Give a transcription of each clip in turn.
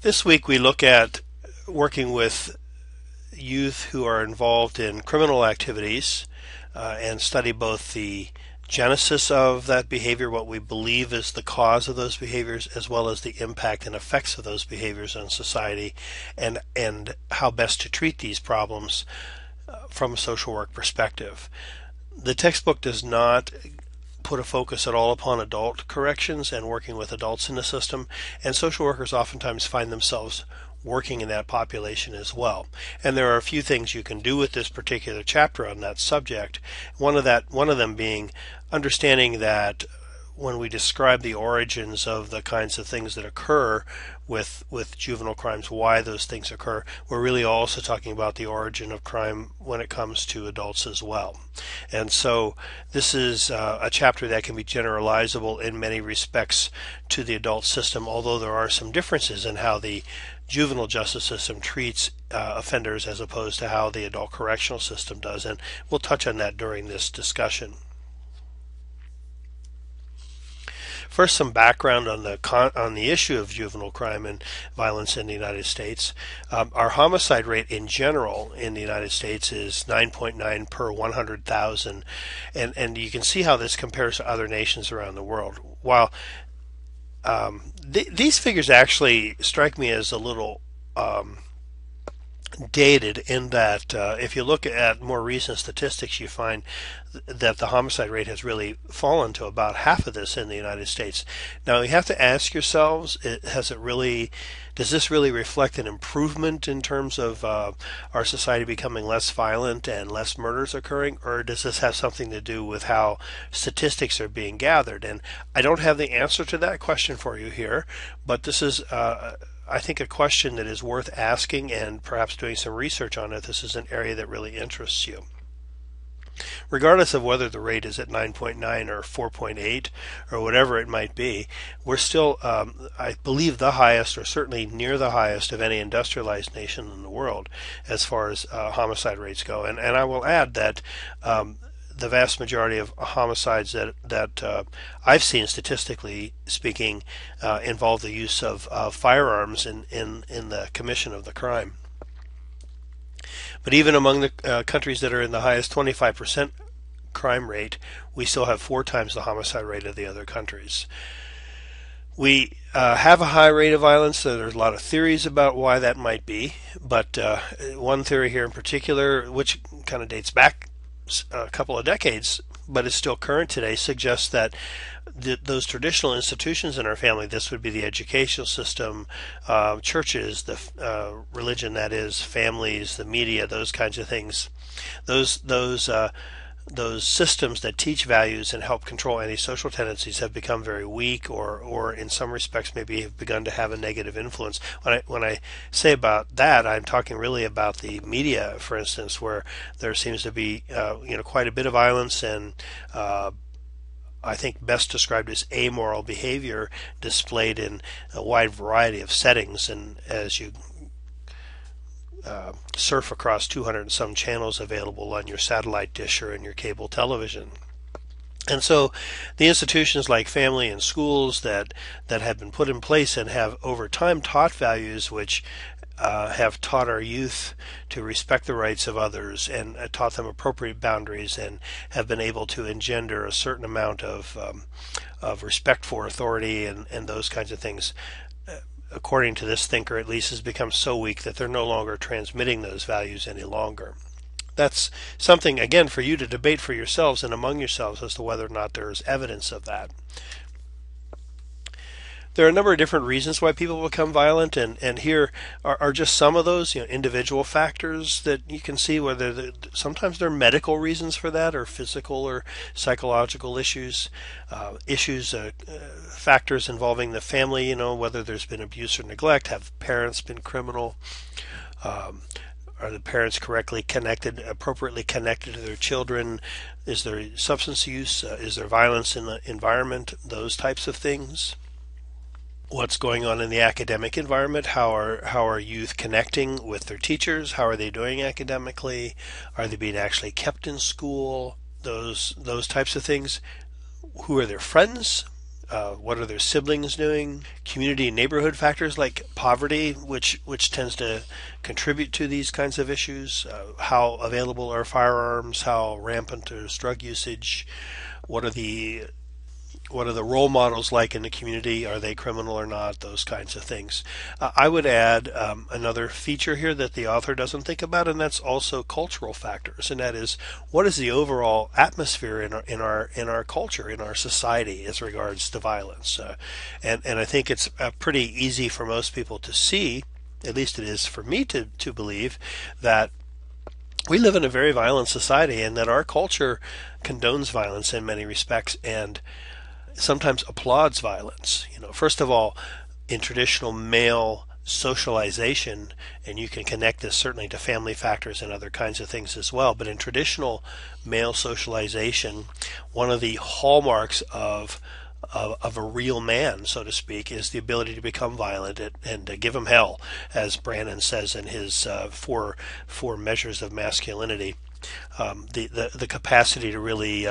This week we look at working with youth who are involved in criminal activities and study both the genesis of that behavior, what we believe is the cause of those behaviors, as well as the impact and effects of those behaviors on society, and how best to treat these problems from a social work perspective. The textbook does not put a focus at all upon adult corrections and working with adults in the system, and social workers oftentimes find themselves working in that population as well. And there are a few things you can do with this particular chapter on that subject. One of them being understanding that when we describe the origins of the kinds of things that occur with juvenile crimes, why those things occur, we're really also talking about the origin of crime when it comes to adults as well. And so this is a chapter that can be generalizable in many respects to the adult system, although there are some differences in how the juvenile justice system treats offenders as opposed to how the adult correctional system does, and we'll touch on that during this discussion. First, some background on the issue of juvenile crime and violence in the United States. Our homicide rate in general in the United States is 9.9 per 100,000, and you can see how this compares to other nations around the world. While these figures actually strike me as a little dated in that if you look at more recent statistics, you find that the homicide rate has really fallen to about half of this in the United States. Now you have to ask yourselves, does this really reflect an improvement in terms of our society becoming less violent and less murders occurring, or does this have something to do with how statistics are being gathered? And I don't have the answer to that question for you here, but this is I think a question that is worth asking and perhaps doing some research on it. This is an area that really interests you. Regardless of whether the rate is at 9.9 or 4.8 or whatever it might be, we're still, I believe, the highest, or certainly near the highest, of any industrialized nation in the world as far as homicide rates go. And I will add that the vast majority of homicides that I've seen, statistically speaking, involve the use of firearms in the commission of the crime. But even among the countries that are in the highest 25% crime rate, we still have 4 times the homicide rate of the other countries. We have a high rate of violence, so there's a lot of theories about why that might be. But one theory here in particular, which kind of dates back a couple of decades, but is still current today, suggests that those traditional institutions in our family, this would be the educational system, churches, the religion, that is, families, the media, those kinds of things, those systems that teach values and help control antisocial tendencies have become very weak, or in some respects maybe have begun to have a negative influence. When I say about that, I'm talking really about the media, for instance, where there seems to be quite a bit of violence and I think best described as amoral behavior displayed in a wide variety of settings. And as you surf across 200 and some channels available on your satellite dish or in your cable television. And so the institutions like family and schools that have been put in place and have over time taught values which have taught our youth to respect the rights of others and taught them appropriate boundaries, and have been able to engender a certain amount of respect for authority and those kinds of things, according to this thinker at least, has become so weak that they're no longer transmitting those values any longer. That's something, again, for you to debate for yourselves and among yourselves as to whether or not there is evidence of that. There are a number of different reasons why people become violent, and here are just some of those, individual factors that you can see, whether sometimes there are medical reasons for that, or physical or psychological issues, factors involving the family, whether there's been abuse or neglect, have parents been criminal, are the parents appropriately connected to their children, is there substance use, is there violence in the environment, those types of things. What's going on in the academic environment? How are youth connecting with their teachers? How are they doing academically? Are they being actually kept in school? Those types of things. Who are their friends? What are their siblings doing? Community and neighborhood factors like poverty, which tends to contribute to these kinds of issues. How available are firearms? How rampant is drug usage? What are the role models like in the community? Are they criminal or not? Those kinds of things. I would add another feature here that the author doesn't think about, and that's also cultural factors, and that is what is the overall atmosphere in our culture, in our society, as regards to violence. And I think it's pretty easy for most people to see. At least it is for me to believe that we live in a very violent society, and that our culture condones violence in many respects, and sometimes applauds violence. First of all, in traditional male socialization, and you can connect this certainly to family factors and other kinds of things as well, but in traditional male socialization, one of the hallmarks of a real man, so to speak, is the ability to become violent and to give him hell, as Brannon says in his four measures of masculinity. The capacity to really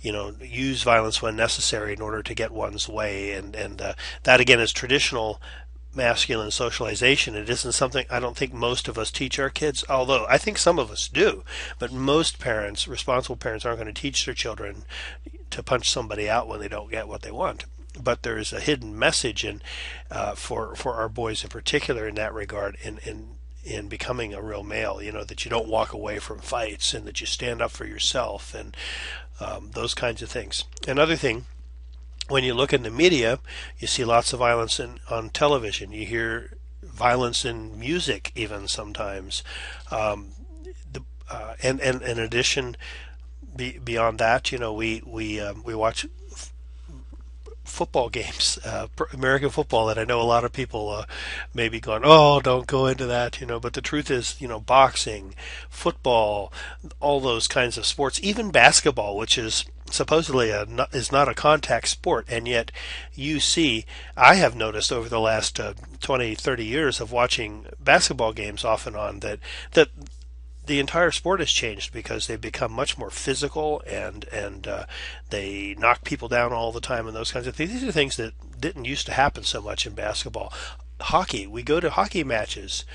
use violence when necessary in order to get one's way, and that again is traditional masculine socialization. It isn't something I don't think most of us teach our kids, although I think some of us do, but most parents, responsible parents, aren't going to teach their children to punch somebody out when they don't get what they want. But there is a hidden message for our boys in particular in that regard, in becoming a real male, that you don't walk away from fights, and that you stand up for yourself, and those kinds of things. Another thing, when you look in the media, you see lots of violence on television. You hear violence in music even sometimes. And in addition, beyond that, we watch football games, American football, that I know a lot of people may be going, oh, don't go into that, but the truth is, boxing, football, all those kinds of sports, even basketball, which is supposedly is not a contact sport, and yet I have noticed over the last 20, 30 years of watching basketball games off and on that the entire sport has changed, because they've become much more physical, and they knock people down all the time and those kinds of things. These are things that didn't used to happen so much in basketball. Hockey, we go to hockey matches.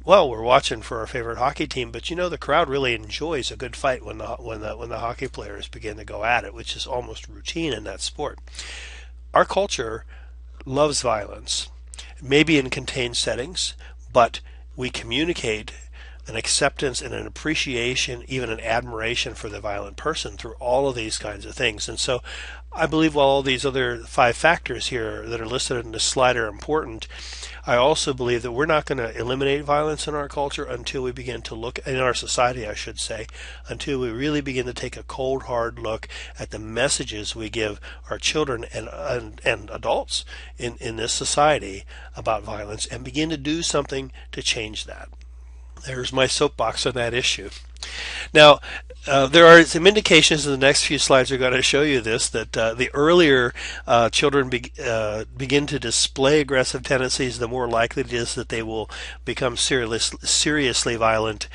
Well, we're watching for our favorite hockey team, but the crowd really enjoys a good fight when the hockey players begin to go at it, which is almost routine in that sport. Our culture loves violence, maybe in contained settings, but we communicate an acceptance and an appreciation, even an admiration for the violent person through all of these kinds of things. And so I believe while all these other 5 factors here that are listed in this slide are important, I also believe that we're not going to eliminate violence in our culture until we begin to look, in our society I should say, until we really begin to take a cold hard look at the messages we give our children and adults in this society about violence, and begin to do something to change that. There's my soapbox on that issue. Now, there are some indications in the next few slides are going to show you this, that the earlier children begin to display aggressive tendencies, the more likely it is that they will become seriously violent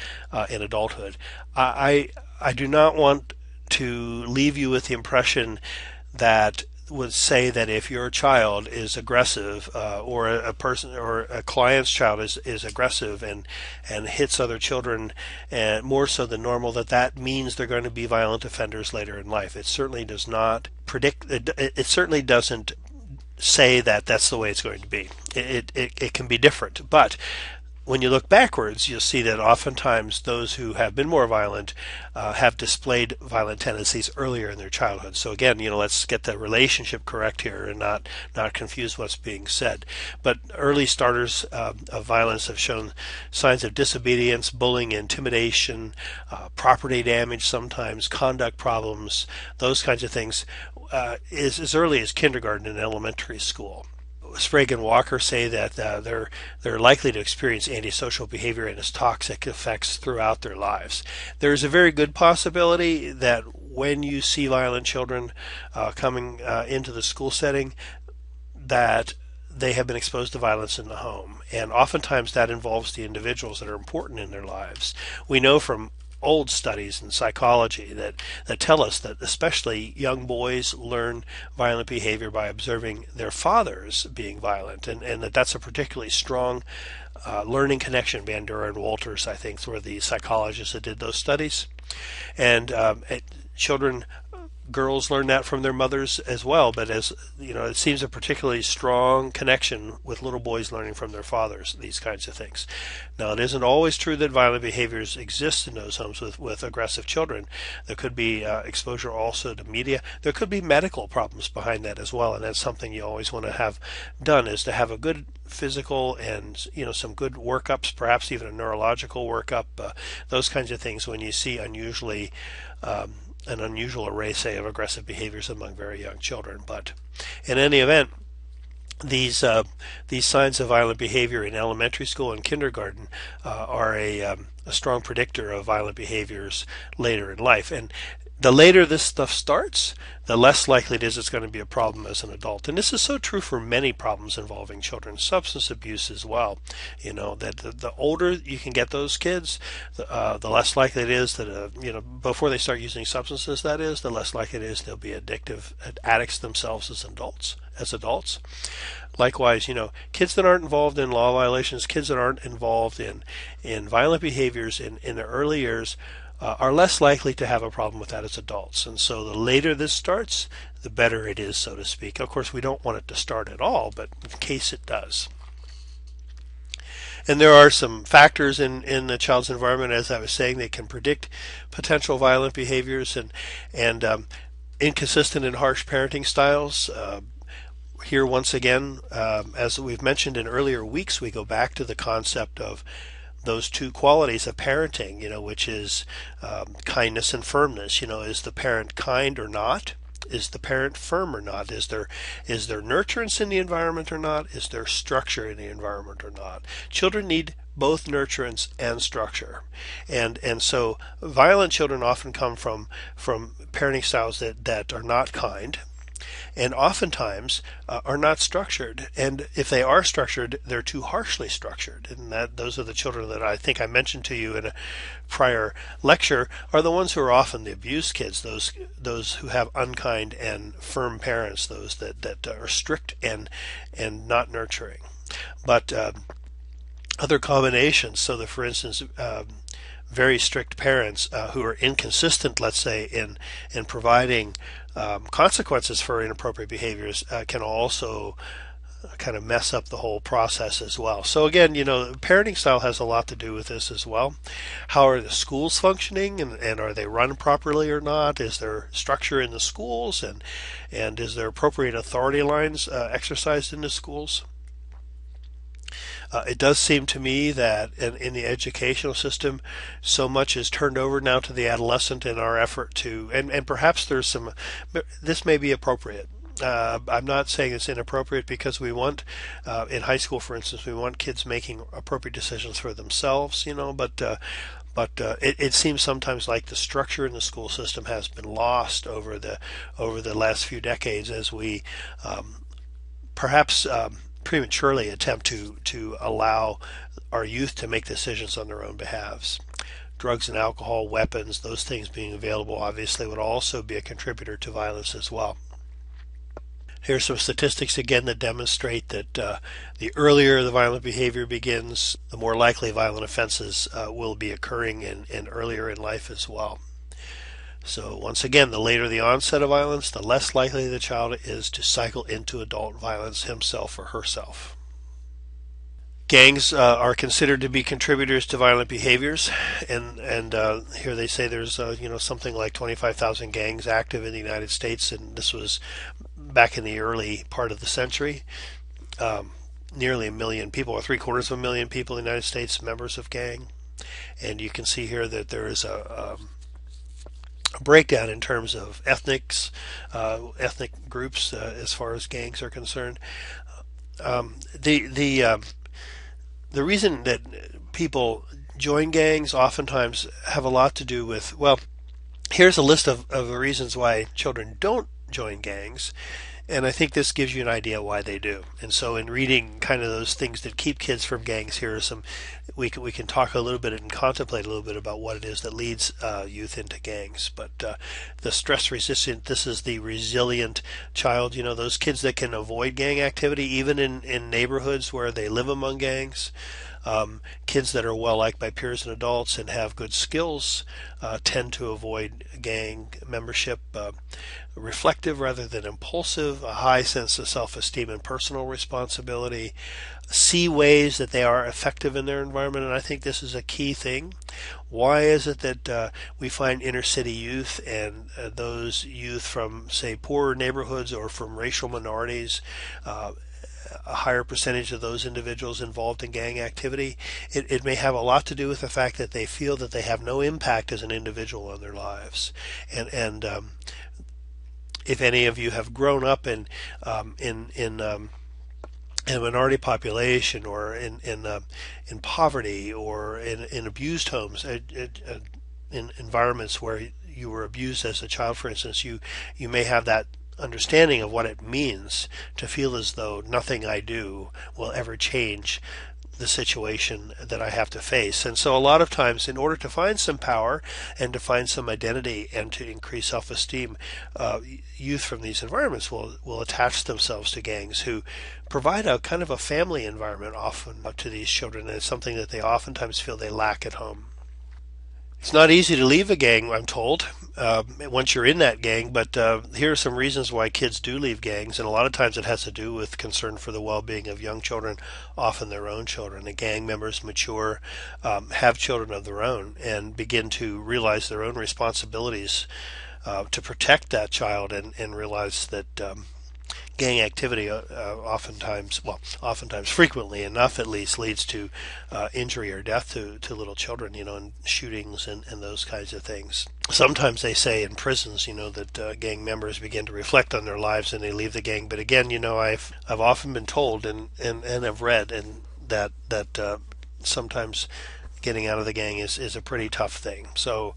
in adulthood. I do not want to leave you with the impression that would say that if your child is aggressive, or a person or a client's child is aggressive and hits other children, and more so than normal, that means they're going to be violent offenders later in life. It certainly does not predict. It certainly doesn't say that that's the way it's going to be. It can be different, but when you look backwards, you'll see that oftentimes those who have been more violent have displayed violent tendencies earlier in their childhood. So again, let's get the relationship correct here and not confuse what's being said. But early starters of violence have shown signs of disobedience, bullying, intimidation, property damage, sometimes conduct problems, those kinds of things, as early as kindergarten and elementary school. Sprague and Walker say that they're likely to experience antisocial behavior and its toxic effects throughout their lives. There is a very good possibility that when you see violent children coming into the school setting, that they have been exposed to violence in the home, and oftentimes that involves the individuals that are important in their lives. We know from old studies in psychology that tell us that especially young boys learn violent behavior by observing their fathers being violent, and that's a particularly strong learning connection. Bandura and Walters, I think, were the psychologists that did those studies. And children, girls learn that from their mothers as well, but as you know, it seems a particularly strong connection with little boys learning from their fathers, these kinds of things. Now, it isn't always true that violent behaviors exist in those homes with aggressive children. There could be exposure also to media. There could be medical problems behind that as well, and that's something you always want to have done, is to have a good physical and some good workups, perhaps even a neurological workup, those kinds of things when you see an unusual array, say, of aggressive behaviors among very young children. But in any event, these signs of violent behavior in elementary school and kindergarten are a strong predictor of violent behaviors later in life. And the later this stuff starts, the less likely it is it's going to be a problem as an adult. And this is so true for many problems involving children, substance abuse as well. That the older you can get those kids, the less likely it is that before they start using substances, that is, the less likely it is they'll be addictive addicts themselves as adults. Likewise, kids that aren't involved in law violations, kids that aren't involved in violent behaviors in their early years, are less likely to have a problem with that as adults. And so the later this starts, the better it is, so to speak. Of course, we don't want it to start at all, but in case it does. And there are some factors in the child's environment, as I was saying, that can predict potential violent behaviors and inconsistent and harsh parenting styles. Here, once again, as we've mentioned in earlier weeks, we go back to the concept of those two qualities of parenting, which is kindness and firmness. Is the parent kind or not? Is the parent firm or not? Is there nurturance in the environment or not? Is there structure in the environment or not? Children need both nurturance and structure, and so violent children often come from parenting styles that are not kind, and oftentimes are not structured. And if they are structured, they're too harshly structured. And those are the children that I think I mentioned to you in a prior lecture, are the ones who are often the abused kids, those who have unkind and firm parents, those that are strict and not nurturing. But other combinations, so that, for instance, very strict parents who are inconsistent, let's say, in providing consequences for inappropriate behaviors, can also kind of mess up the whole process as well. So again, parenting style has a lot to do with this as well. How are the schools functioning, and are they run properly or not? Is there structure in the schools, and is there appropriate authority lines exercised in the schools? It does seem to me that in the educational system, so much is turned over now to the adolescent in our effort to, and perhaps this may be appropriate. I'm not saying it's inappropriate, because we want, in high school, for instance, we want kids making appropriate decisions for themselves, but it seems sometimes like the structure in the school system has been lost over the last few decades, as we perhaps prematurely attempt to allow our youth to make decisions on their own behalves. Drugs and alcohol, weapons, those things being available obviously would also be a contributor to violence as well. Here's some statistics again that demonstrate that the earlier the violent behavior begins, the more likely violent offenses will be occurring in earlier in life as well. So once again, the later the onset of violence, the less likely the child is to cycle into adult violence himself or herself. Gangs are considered to be contributors to violent behaviors, and here they say there's something like 25,000 gangs active in the United States, and this was back in the early part of the century. Nearly 1 million people, or 750,000 people in the United States, members of gang. And you can see here that there is a breakdown in terms of ethnic groups as far as gangs are concerned. The reason that people join gangs oftentimes have a lot to do with, well, here's a list of the reasons why children don't join gangs. And I think this gives you an idea why they do. And so in reading kind of those things that keep kids from gangs, here are some, we can talk a little bit and contemplate a little bit about what it is that leads youth into gangs. But the stress resistant, this is the resilient child, those kids that can avoid gang activity even in neighborhoods where they live among gangs. Kids that are well liked by peers and adults and have good skills tend to avoid gang membership. Reflective rather than impulsive, a high sense of self-esteem and personal responsibility, see ways that they are effective in their environment, and I think this is a key thing. Why is it that we find inner city youth and those youth from, say, poorer neighborhoods or from racial minorities, a higher percentage of those individuals involved in gang activity? It may have a lot to do with the fact that they feel that they have no impact as an individual on their lives, and if any of you have grown up in a minority population or in poverty or in abused homes, in environments where you were abused as a child, for instance, you may have that understanding of what it means to feel as though nothing I do will ever change the situation that I have to face. And so a lot of times, in order to find some power and to find some identity and to increase self-esteem, youth from these environments will attach themselves to gangs who provide a kind of a family environment often to these children, and it's something that they oftentimes feel they lack at home. It's not easy to leave a gang, I'm told, once you're in that gang, but here are some reasons why kids do leave gangs, and a lot of times it has to do with concern for the well-being of young children, often their own children. The gang members mature, have children of their own, and begin to realize their own responsibilities to protect that child, and realize that gang activity oftentimes, frequently enough at least, leads to injury or death to little children, and shootings and those kinds of things. Sometimes they say in prisons, that gang members begin to reflect on their lives and they leave the gang. But again, I've often been told and have read and that sometimes getting out of the gang is a pretty tough thing. So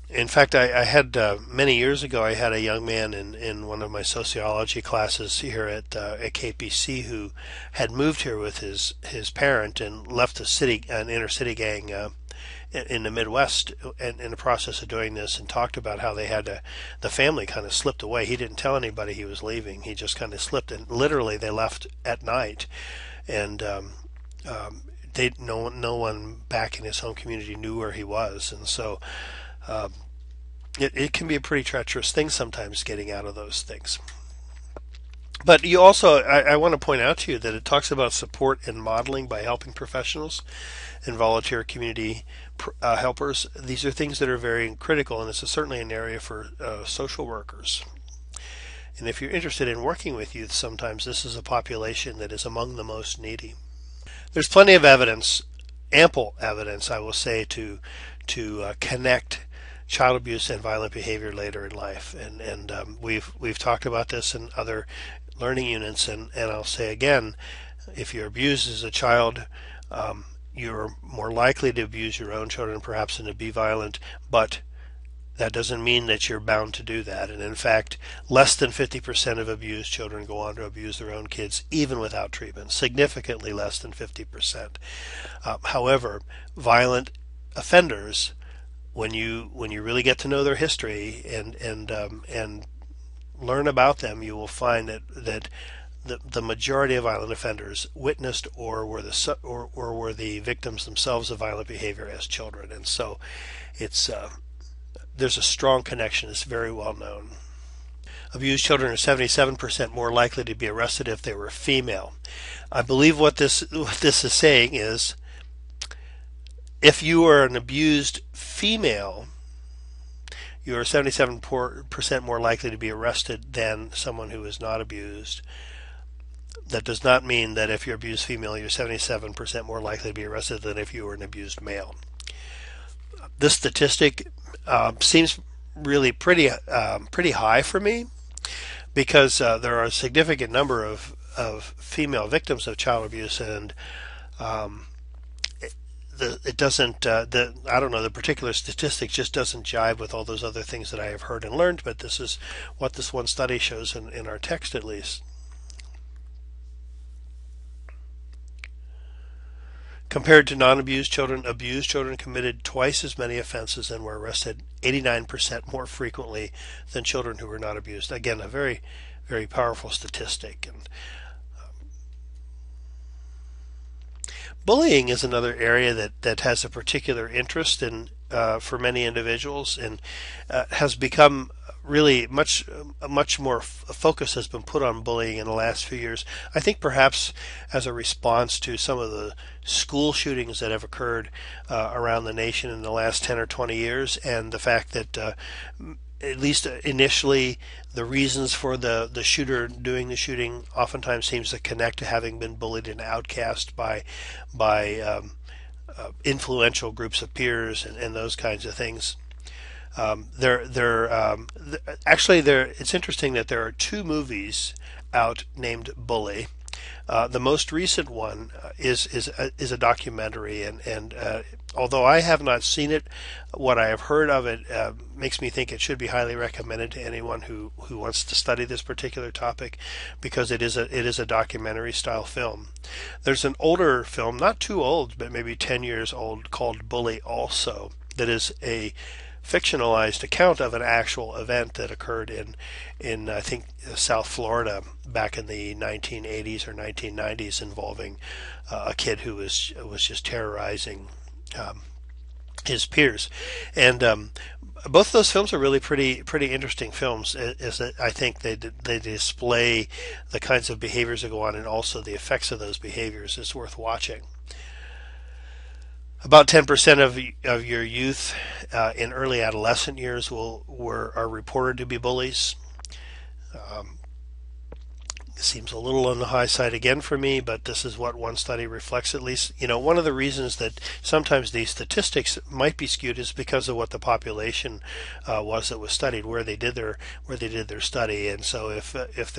in fact, I had many years ago, I had a young man in one of my sociology classes here at KPC who had moved here with his parent and left an inner city gang in the Midwest in the process of doing this, and talked about how the family kind of slipped away. He didn't tell anybody he was leaving. He just kind of slipped, and literally they left at night, and no one back in his home community knew where he was, and so it can be a pretty treacherous thing sometimes getting out of those things. But you also, I want to point out to you that it talks about support and modeling by helping professionals and volunteer community helpers. These are things that are very critical, and it's certainly an area for social workers. And if you're interested in working with youth, sometimes this is a population that is among the most needy. There's plenty of evidence, ample evidence, I will say, to connect child abuse and violent behavior later in life, and we've talked about this in other learning units, and I'll say again, if you're abused as a child, you're more likely to abuse your own children, perhaps, and to be violent, but that doesn't mean that you're bound to do that. And in fact, less than 50% of abused children go on to abuse their own kids, even without treatment. Significantly less than 50%. However, violent offenders, when you really get to know their history and learn about them, you will find that the majority of violent offenders witnessed or were the victims themselves of violent behavior as children, and so it's there's a strong connection. It's very well known. Abused children are 77% more likely to be arrested if they were female. I believe what this is saying is, if you are an abused female, you are 77% more likely to be arrested than someone who is not abused. That does not mean that if you're abused female, you're 77% more likely to be arrested than if you were an abused male. This statistic seems really pretty high for me, because there are a significant number of female victims of child abuse, and it doesn't I don't know, the particular statistic just doesn't jive with all those other things that I have heard and learned, but this is what this one study shows in our text at least. Compared to non-abused children, abused children committed twice as many offenses and were arrested 89% more frequently than children who were not abused. Again, a very, very powerful statistic. And bullying is another area that has a particular interest in for many individuals, and has become really much more focus has been put on bullying in the last few years. I think perhaps as a response to some of the school shootings that have occurred around the nation in the last 10 or 20 years, and the fact that at least initially, the reasons for the shooter doing the shooting oftentimes seems to connect to having been bullied and outcast by influential groups of peers and those kinds of things. Actually, it's interesting that there are two movies out named Bully. The most recent one is a documentary, and although I have not seen it, what I have heard of it makes me think it should be highly recommended to anyone who wants to study this particular topic, because it is a documentary style film. There's an older film, not too old, but maybe 10 years old, called Bully also, that is a fictionalized account of an actual event that occurred in I think South Florida back in the 1980s or 1990s, involving a kid who was just terrorizing his peers. And both of those films are really pretty interesting films, as I think they display the kinds of behaviors that go on, and also the effects of those behaviors is worth watching. About 10% of your youth in early adolescent years are reported to be bullies. Seems a little on the high side again for me, but this is what one study reflects at least. One of the reasons that sometimes these statistics might be skewed is because of what the population was that was studied, where they did their study. And so if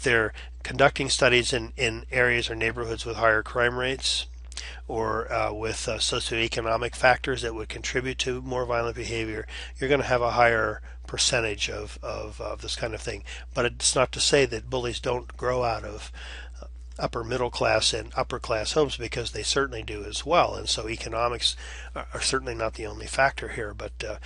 they're conducting studies in areas or neighborhoods with higher crime rates, or with socioeconomic factors that would contribute to more violent behavior, you're going to have a higher percentage of this kind of thing. But it's not to say that bullies don't grow out of upper middle class and upper class homes, because they certainly do as well. And so economics are certainly not the only factor here. But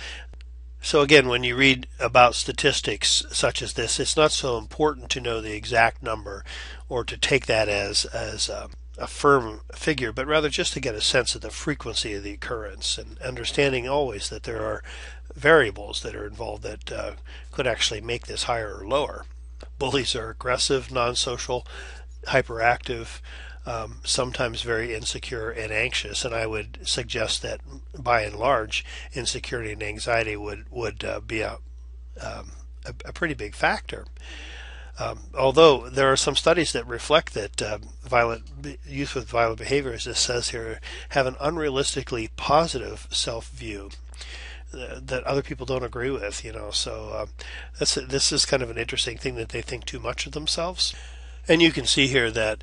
so again, when you read about statistics such as this, it's not so important to know the exact number or to take that as a firm figure, but rather just to get a sense of the frequency of the occurrence, and understanding always that there are variables that are involved that could actually make this higher or lower. Bullies are aggressive, non-social, hyperactive, sometimes very insecure and anxious, and I would suggest that by and large insecurity and anxiety would be a pretty big factor. Although there are some studies that reflect that youth with violent behavior, as it says here, have an unrealistically positive self-view that other people don't agree with. So this is kind of an interesting thing, that they think too much of themselves. And you can see here that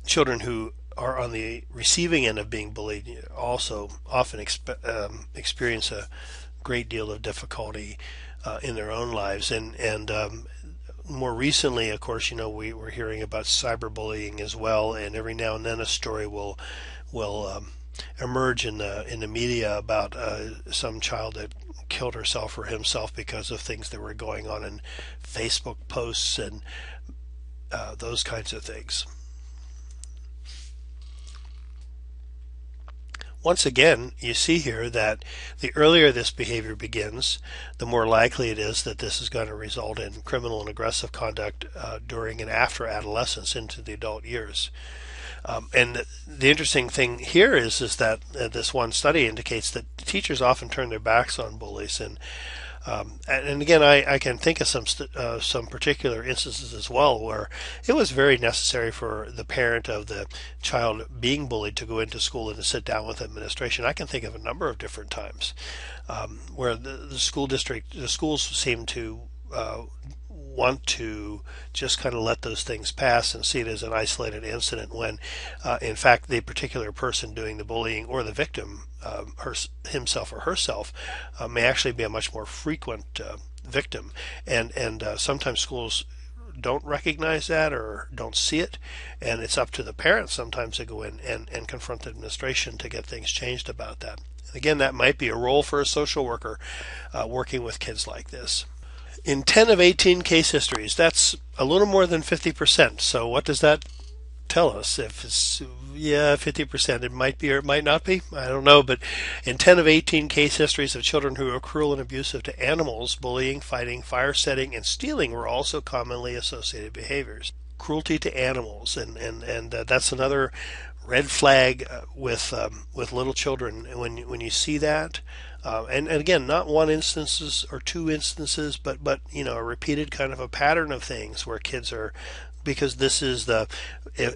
children who are on the receiving end of being bullied also often experience a great deal of difficulty in their own lives, and more recently, of course, we're hearing about cyberbullying as well, and every now and then a story will emerge in the media about some child that killed herself or himself because of things that were going on in Facebook posts and those kinds of things. Once again, you see here that the earlier this behavior begins, the more likely it is that this is going to result in criminal and aggressive conduct during and after adolescence into the adult years. And the interesting thing here is that this one study indicates that teachers often turn their backs on bullies, and again, I can think of some particular instances as well where it was very necessary for the parent of the child being bullied to go into school and to sit down with administration. I can think of a number of different times where the schools seem to want to just kind of let those things pass and see it as an isolated incident when, in fact, the particular person doing the bullying or the victim, himself or herself, may actually be a much more frequent victim. And sometimes schools don't recognize that or don't see it, and it's up to the parents sometimes to go in and confront the administration to get things changed about that. Again, that might be a role for a social worker working with kids like this. In 10 of 18 case histories, that's a little more than 50%. So what does that tell us? If it's, 50%, it might be or it might not be. I don't know. But in 10 of 18 case histories of children who were cruel and abusive to animals, bullying, fighting, fire setting, and stealing were also commonly associated behaviors. Cruelty to animals, and that's another red flag with little children. When you see that, and again, not one instances or two instances, but a repeated kind of a pattern of things where kids are, because this is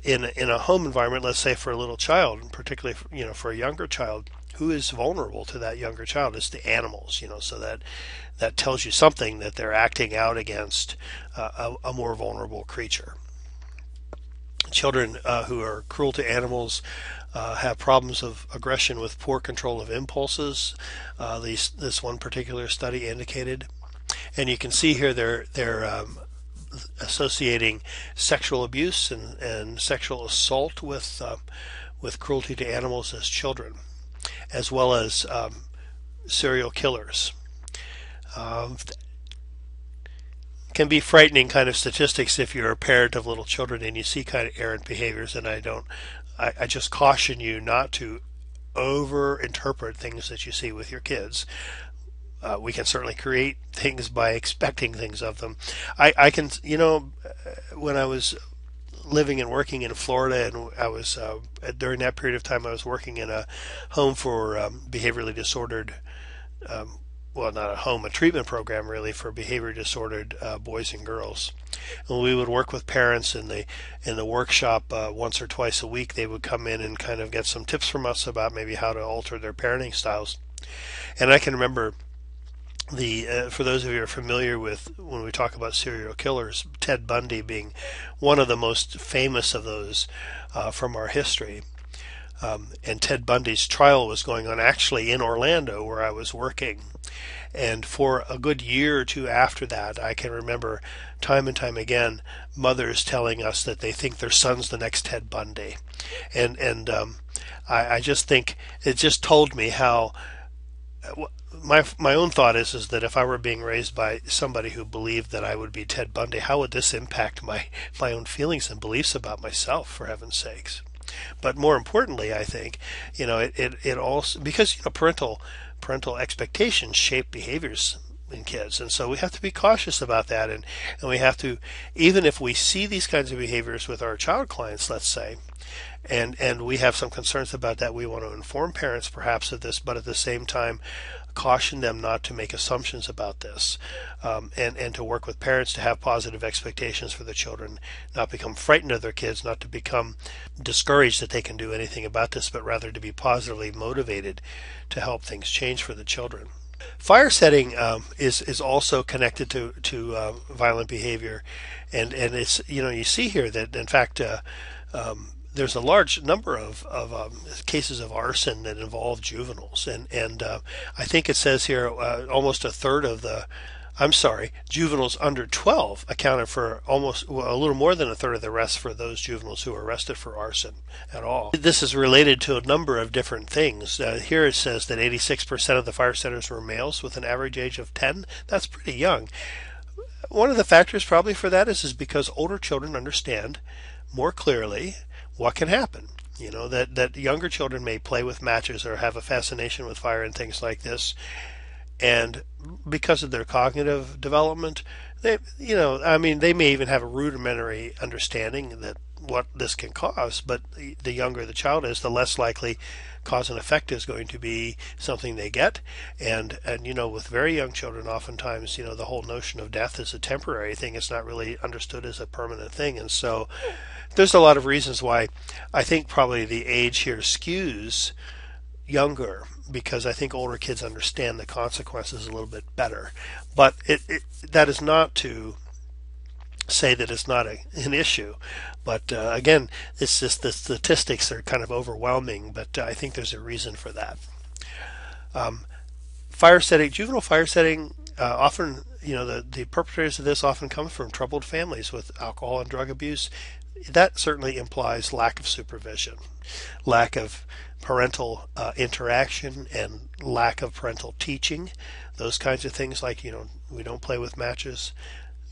in a home environment, let's say for a little child, particularly for a younger child, who is vulnerable to that younger child is the animals, so that tells you something, that they're acting out against a more vulnerable creature. Children who are cruel to animals have problems of aggression with poor control of impulses. This one particular study indicated, and you can see here they're associating sexual abuse and sexual assault with cruelty to animals as children, as well as serial killers. Can be frightening kind of statistics if you're a parent of little children and you see kind of errant behaviors, and I just caution you not to over interpret things that you see with your kids. We can certainly create things by expecting things of them. I can, when I was living and working in Florida, and I was during that period of time I was working in a home for behaviorally disordered not a home, a treatment program really for behavior disordered boys and girls. And we would work with parents in the workshop once or twice a week. They would come in and kind of get some tips from us about maybe how to alter their parenting styles. And I can remember for those of you who are familiar with when we talk about serial killers, Ted Bundy being one of the most famous of those from our history. And Ted Bundy's trial was going on actually in Orlando where I was working. And for a good year or two after that, I can remember time and time again mothers telling us that they think their son's the next Ted Bundy. And I just think it just told me how my own thought is that if I were being raised by somebody who believed that I would be Ted Bundy, how would this impact my own feelings and beliefs about myself, for heaven's sakes? But more importantly, I think, it also, because parental expectations shape behaviors in kids, and so we have to be cautious about that, and we have to, even if we see these kinds of behaviors with our child clients, let's say, and we have some concerns about that, we want to inform parents perhaps of this, but at the same time caution them not to make assumptions about this, and to work with parents to have positive expectations for the children, not become frightened of their kids, not to become discouraged that they can do anything about this, but rather to be positively motivated to help things change for the children. Fire setting is also connected to violent behavior, and it's, you see here that in fact there's a large number of cases of arson that involve juveniles, and I think it says here almost a third of juveniles under 12 accounted for a little more than a third of the arrests for those juveniles who were arrested for arson at all. This is related to a number of different things. Here it says that 86% of the fire setters were males with an average age of 10. That's pretty young. One of the factors probably for that is because older children understand more clearly what can happen. That younger children may play with matches or have a fascination with fire and things like this, and because of their cognitive development, they may even have a rudimentary understanding that what this can cause, but the younger the child is, the less likely cause and effect is going to be something they get. And with very young children, oftentimes, the whole notion of death is a temporary thing. It's not really understood as a permanent thing. And so there's a lot of reasons why I think probably the age here skews younger, because I think older kids understand the consequences a little bit better. But that is not to say that it's not an issue. But again, it's just the statistics are kind of overwhelming, but I think there's a reason for that. Fire setting, juvenile fire setting, often, the perpetrators of this often come from troubled families with alcohol and drug abuse. That certainly implies lack of supervision, lack of parental interaction, and lack of parental teaching. Those kinds of things, like, we don't play with matches.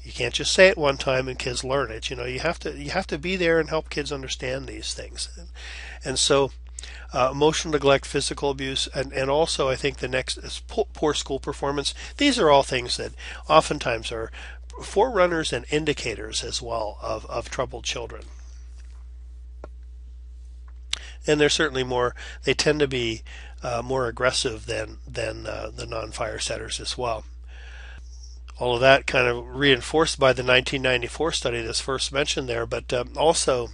You can't just say it one time and kids learn it. You have to be there and help kids understand these things. And so emotional neglect, physical abuse, and also I think the next is poor school performance. These are all things that oftentimes are forerunners and indicators as well of troubled children. And they're certainly they tend to be more aggressive than the non-fire setters as well. All of that kind of reinforced by the 1994 study that's first mentioned there, but also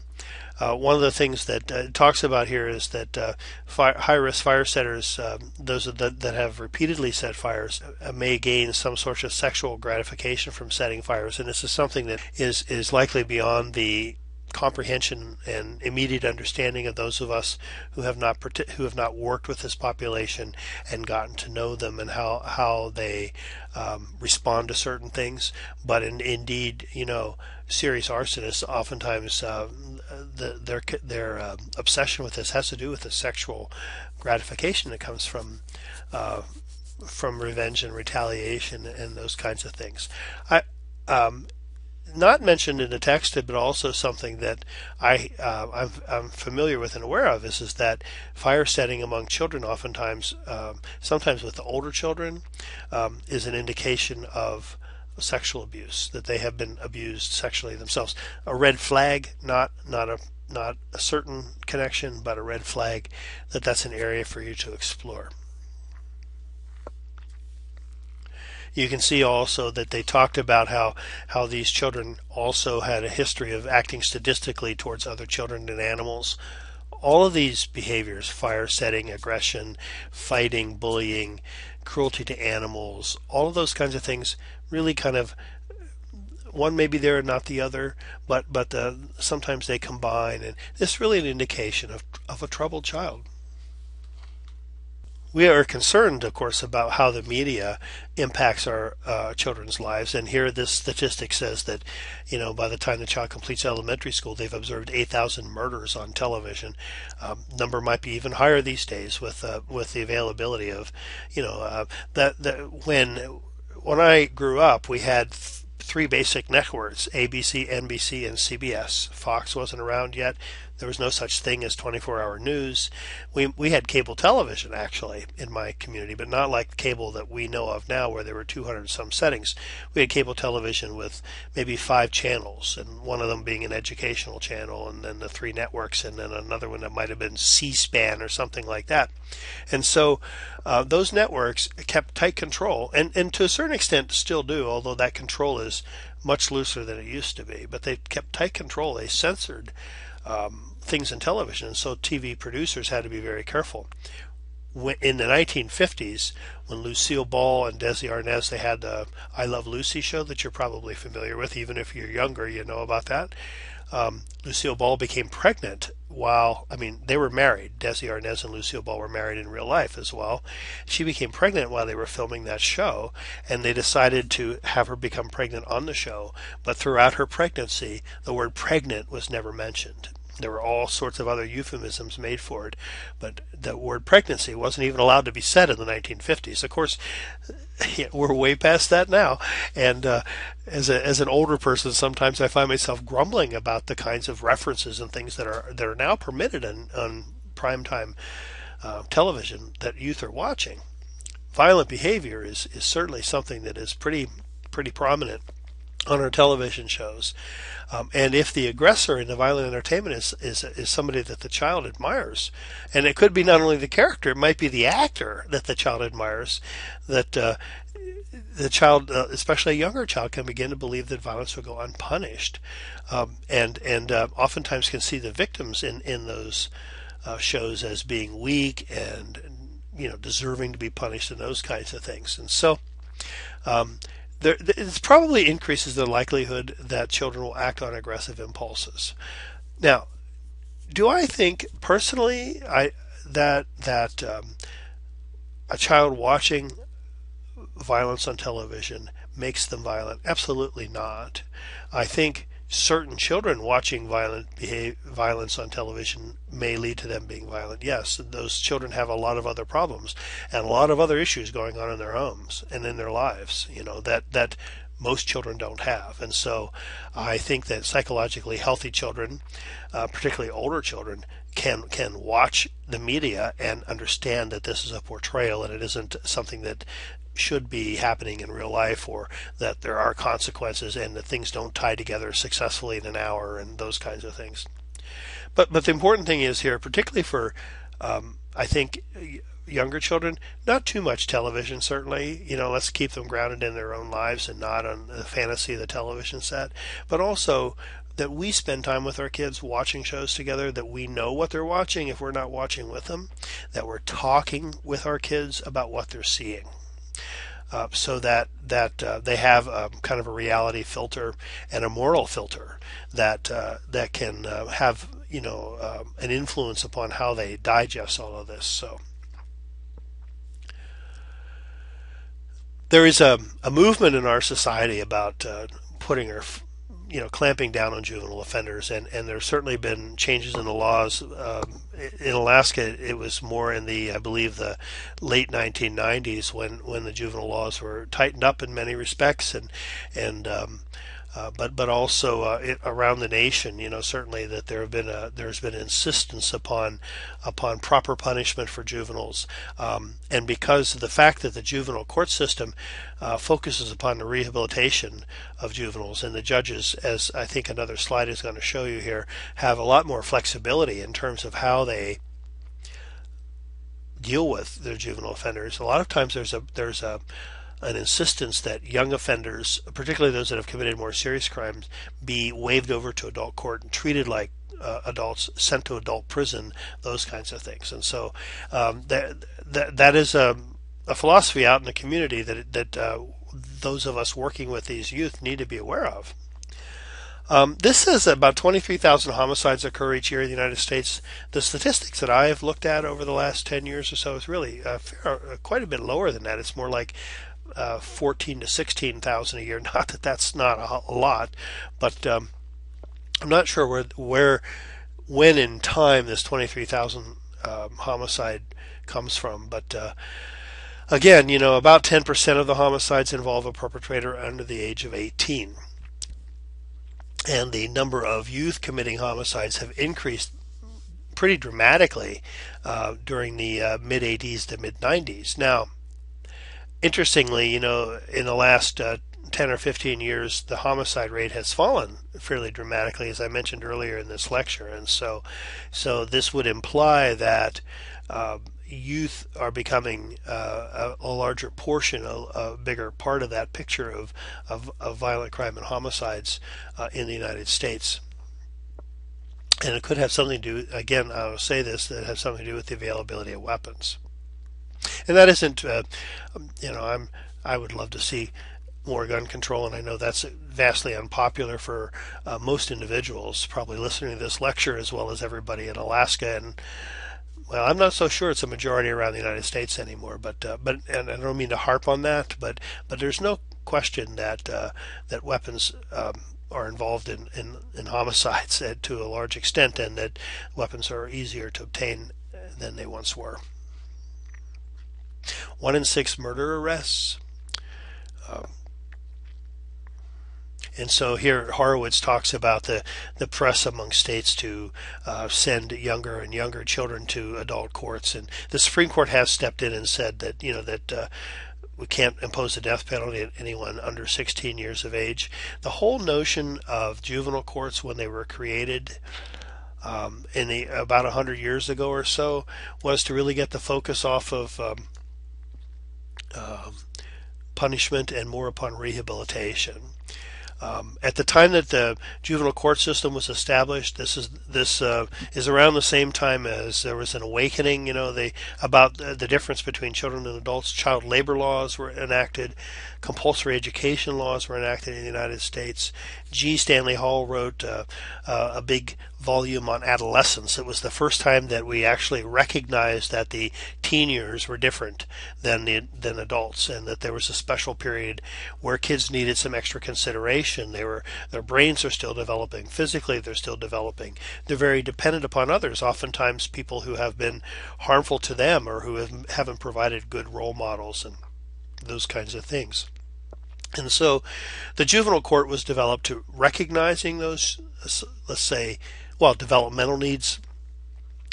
one of the things that it talks about here is that high-risk fire setters, those that have repeatedly set fires, may gain some sort of sexual gratification from setting fires, and this is something that is likely beyond the comprehension and immediate understanding of those of us who have not worked with this population and gotten to know them and how they respond to certain things. But indeed, serious arsonists oftentimes their obsession with this has to do with the sexual gratification that comes from revenge and retaliation and those kinds of things. Not mentioned in the text, but also something that I'm familiar with and aware of is that fire setting among children oftentimes, sometimes with the older children, is an indication of sexual abuse, that they have been abused sexually themselves. A red flag, not a certain connection, but a red flag that's an area for you to explore. You can see also that they talked about how these children also had a history of acting sadistically towards other children and animals. All of these behaviors, fire setting, aggression, fighting, bullying, cruelty to animals, all of those kinds of things really kind of, one may be there and not the other, but sometimes they combine, and this is really an indication of a troubled child. We are concerned, of course, about how the media impacts our children's lives. And here this statistic says that, by the time the child completes elementary school, they've observed 8,000 murders on television. Number might be even higher these days with the availability of, that when I grew up, we had three basic networks: ABC, NBC, and CBS. Fox wasn't around yet. There was no such thing as 24-hour news. We had cable television, actually, in my community, but not like cable that we know of now, where there were 200 some settings. We had cable television with maybe 5 channels, and one of them being an educational channel, and then the 3 networks, and then another one that might have been C-SPAN or something like that. And so those networks kept tight control, and to a certain extent still do, although that control is much looser than it used to be. But they kept tight control. They censored things in television, and so TV producers had to be very careful. In the 1950s, when Lucille Ball and Desi Arnaz, they had the I Love Lucy show that you're probably familiar with. Even if you're younger, you know about that. Lucille Ball became pregnant they were married. Desi Arnaz and Lucille Ball were married in real life as well. She became pregnant while they were filming that show, and they decided to have her become pregnant on the show. But throughout her pregnancy, the word pregnant was never mentioned. There were all sorts of other euphemisms made for it, but the word pregnancy wasn't even allowed to be said in the 1950s. Of course, we're way past that now, and as an older person, sometimes I find myself grumbling about the kinds of references and things that are now permitted on primetime television that youth are watching. Violent behavior is certainly something that is pretty prominent on our television shows. And if the aggressor in the violent entertainment is somebody that the child admires, and it could be not only the character, it might be the actor that the child admires, that the child, especially a younger child, can begin to believe that violence will go unpunished, and oftentimes can see the victims in those shows as being weak and deserving to be punished and those kinds of things. And so it probably increases the likelihood that children will act on aggressive impulses. Now, do I think personally that a child watching violence on television makes them violent? Absolutely not. I think certain children watching violence on television may lead to them being violent. Yes, those children have a lot of other problems and a lot of other issues going on in their homes and in their lives, that most children don't have. And so I think that psychologically healthy children, particularly older children, can watch the media and understand that this is a portrayal and it isn't something that should be happening in real life, or that there are consequences and that things don't tie together successfully in an hour and those kinds of things. But the important thing is here, particularly for I think younger children, not too much television. Certainly, let's keep them grounded in their own lives and not on the fantasy of the television set. But also that we spend time with our kids watching shows together, that we know what they're watching if we're not watching with them, that we're talking with our kids about what they're seeing. So that they have kind of a reality filter and a moral filter that can have an influence upon how they digest all of this. So there is a movement in our society about putting our clamping down on juvenile offenders, and there's certainly been changes in the laws. In Alaska, it was more in I believe, the late 1990s when the juvenile laws were tightened up in many respects, but also around the nation, certainly that there's been insistence upon proper punishment for juveniles, and because of the fact that the juvenile court system focuses upon the rehabilitation of juveniles, and the judges, as I think another slide is going to show you here, have a lot more flexibility in terms of how they deal with their juvenile offenders. A lot of times there's an insistence that young offenders, particularly those that have committed more serious crimes, be waved over to adult court and treated like adults, sent to adult prison, those kinds of things. And so that is a philosophy out in the community that those of us working with these youth need to be aware of. This says that about 23,000 homicides occur each year in the United States. The statistics that I have looked at over the last 10 years or so is really quite a bit lower than that. It's more like 14 to 16,000 a year. Not that that's not a lot, but I'm not sure when in time this 23,000 homicide comes from. But again, about 10% of the homicides involve a perpetrator under the age of 18. And the number of youth committing homicides have increased pretty dramatically during the mid-80s to mid-90s. Now, interestingly, in the last 10 or 15 years, the homicide rate has fallen fairly dramatically, as I mentioned earlier in this lecture. And so this would imply that youth are becoming a larger portion, a bigger part of that picture of violent crime and homicides in the United States. And it could have something to do, again, I'll say this, that has something to do with the availability of weapons. And that isn't, I would love to see more gun control, and I know that's vastly unpopular for most individuals probably listening to this lecture, as well as everybody in Alaska. And well, I'm not so sure it's a majority around the United States anymore, but and I don't mean to harp on that, but there's no question that weapons are involved in homicides to a large extent, and that weapons are easier to obtain than they once were. 1 in 6 murder arrests. And so here Horowitz talks about the press among states to send younger and younger children to adult courts, and the Supreme Court has stepped in and said that we can't impose the death penalty on anyone under 16 years of age. The whole notion of juvenile courts, when they were created about 100 years ago or so, was to really get the focus off of punishment and more upon rehabilitation. At the time that the juvenile court system was established, this is around the same time as there was an awakening, about the difference between children and adults. Child labor laws were enacted, compulsory education laws were enacted in the United States. G. Stanley Hall wrote a big volume on adolescence. It was the first time that we actually recognized that the teen years were different than adults, and that there was a special period where kids needed some extra consideration. Their brains are still developing. Physically, they're still developing. They're very dependent upon others, oftentimes people who have been harmful to them or who haven't provided good role models and those kinds of things. And so the juvenile court was developed to recognizing those, let's say, developmental needs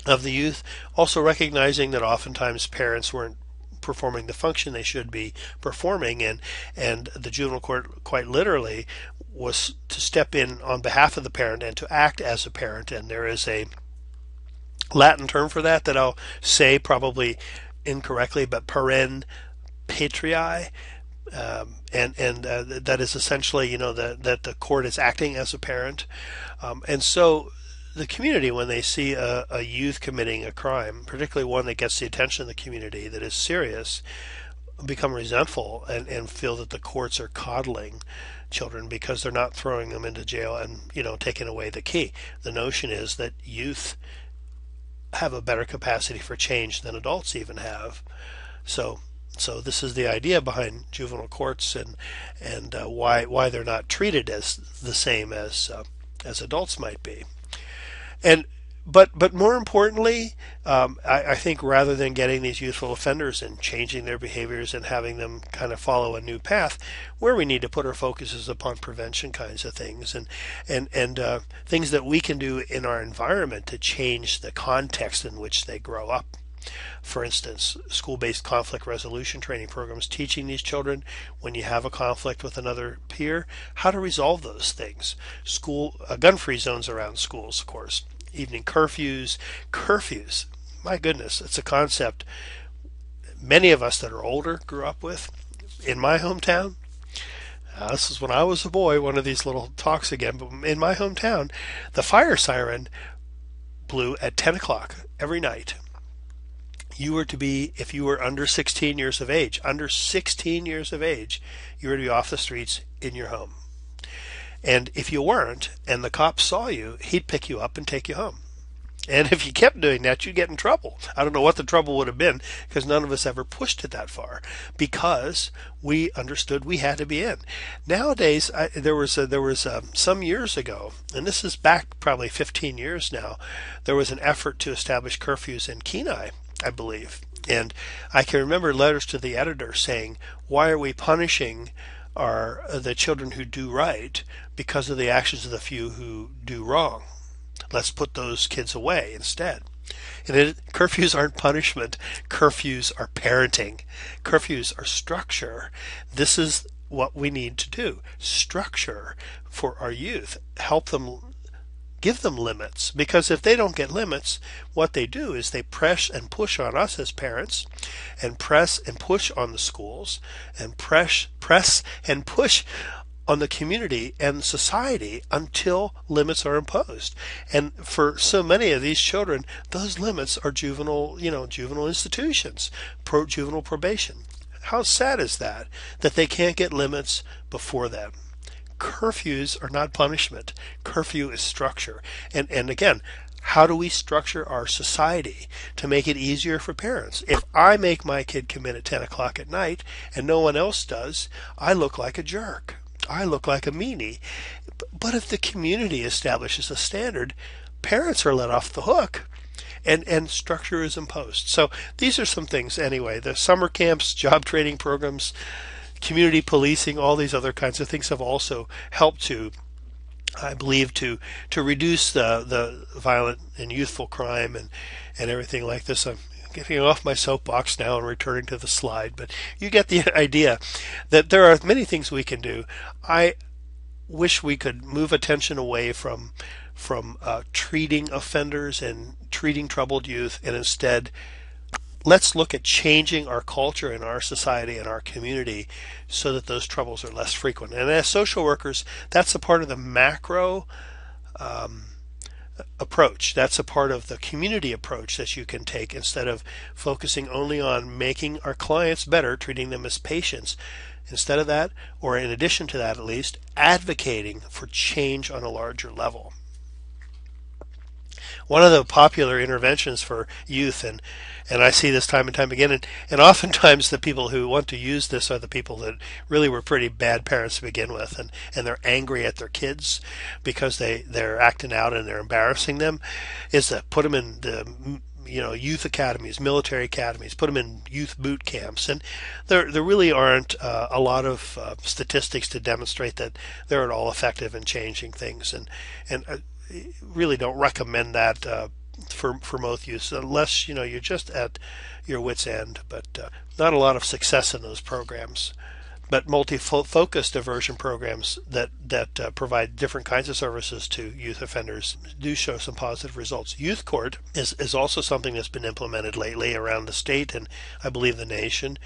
of the youth, also recognizing that oftentimes parents weren't performing the function they should be performing, and the juvenile court quite literally was to step in on behalf of the parent and to act as a parent. And there is a Latin term for that I'll say probably incorrectly, but paren patriae, and that is essentially, that the court is acting as a parent. And so the community, when they see a youth committing a crime, particularly one that gets the attention of the community that is serious, become resentful and feel that the courts are coddling children because they're not throwing them into jail and taking away the key. The notion is that youth have a better capacity for change than adults even have. So this is the idea behind juvenile courts, and why they're not treated as the same as adults might be. But more importantly, I think rather than getting these youthful offenders and changing their behaviors and having them kind of follow a new path, where we need to put our focus is upon prevention kinds of things, and things that we can do in our environment to change the context in which they grow up. For instance, school-based conflict resolution training programs teaching these children, when you have a conflict with another peer, how to resolve those things. Gun-free zones around schools, of course. Evening curfews. My goodness, it's a concept many of us that are older grew up with. In my hometown, this is when I was a boy, one of these little talks again, but in my hometown, the fire siren blew at 10 o'clock every night. You were to be, if you were under 16 years of age, you were to be off the streets in your home. And if you weren't, and the cops saw you, he'd pick you up and take you home. And if you kept doing that, you'd get in trouble. I don't know what the trouble would have been, because none of us ever pushed it that far, because we understood we had to be in. Nowadays, there was some years ago, and this is back probably 15 years now, there was an effort to establish curfews in Kenai, I believe. And I can remember letters to the editor saying, why are we punishing the children who do right because of the actions of the few who do wrong? Let's put those kids away instead. And curfews aren't punishment. Curfews are parenting. Curfews are structure. This is what we need to do. Structure for our youth. Help them, give them limits. Because if they don't get limits, what they do is they press and push on us as parents, and press and push on the schools, and press and push on the community and society until limits are imposed. And for so many of these children, those limits are juvenile institutions, juvenile probation. How sad is that they can't get limits before then? Curfews are not punishment. Curfew is structure. And again, how do we structure our society to make it easier for parents? If I make my kid commit at 10 o'clock at night and no one else does, I look like a jerk. I look like a meanie. But if the community establishes a standard, parents are let off the hook, and structure is imposed. So these are some things anyway. The summer camps, job training programs, community policing, all these other kinds of things have also helped to, I believe, to reduce the violent and youthful crime and everything like this. I'm getting off my soapbox now and returning to the slide, but you get the idea that there are many things we can do. I wish we could move attention away from treating offenders and treating troubled youth, and instead let's look at changing our culture in our society and our community so that those troubles are less frequent. And as social workers, that's a part of the macro approach. That's a part of the community approach that you can take instead of focusing only on making our clients better, treating them as patients. Instead of that, or in addition to that at least, advocating for change on a larger level. One of the popular interventions for youth, and I see this time and time again, and oftentimes the people who want to use this are the people that really were pretty bad parents to begin with, and they're angry at their kids because they're acting out and they're embarrassing them, is to put them in the youth academies, military academies, put them in youth boot camps, and there really aren't a lot of statistics to demonstrate that they're at all effective in changing things, and really don't recommend that for most youth unless you're just at your wit's end. But not a lot of success in those programs. But multi-focused diversion programs that provide different kinds of services to youth offenders do show some positive results. Youth court is also something that's been implemented lately around the state and I believe the nation,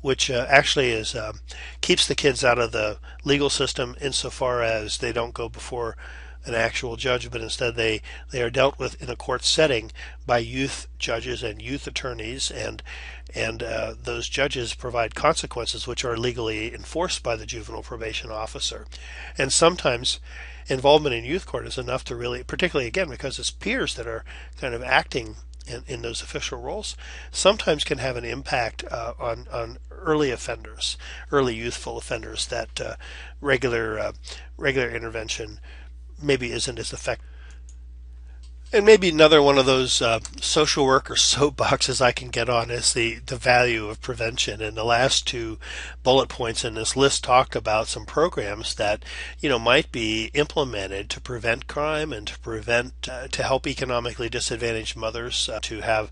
which actually keeps the kids out of the legal system insofar as they don't go before an actual judge, but instead they are dealt with in a court setting by youth judges and youth attorneys, and those judges provide consequences which are legally enforced by the juvenile probation officer. And sometimes involvement in youth court is enough to really, particularly again because it's peers that are kind of acting in those official roles, sometimes can have an impact on early offenders, early youthful offenders that regular intervention maybe isn't as effective. And maybe another one of those social worker soapboxes I can get on is the value of prevention. And the last two bullet points in this list talk about some programs that might be implemented to prevent crime and to help economically disadvantaged mothers to have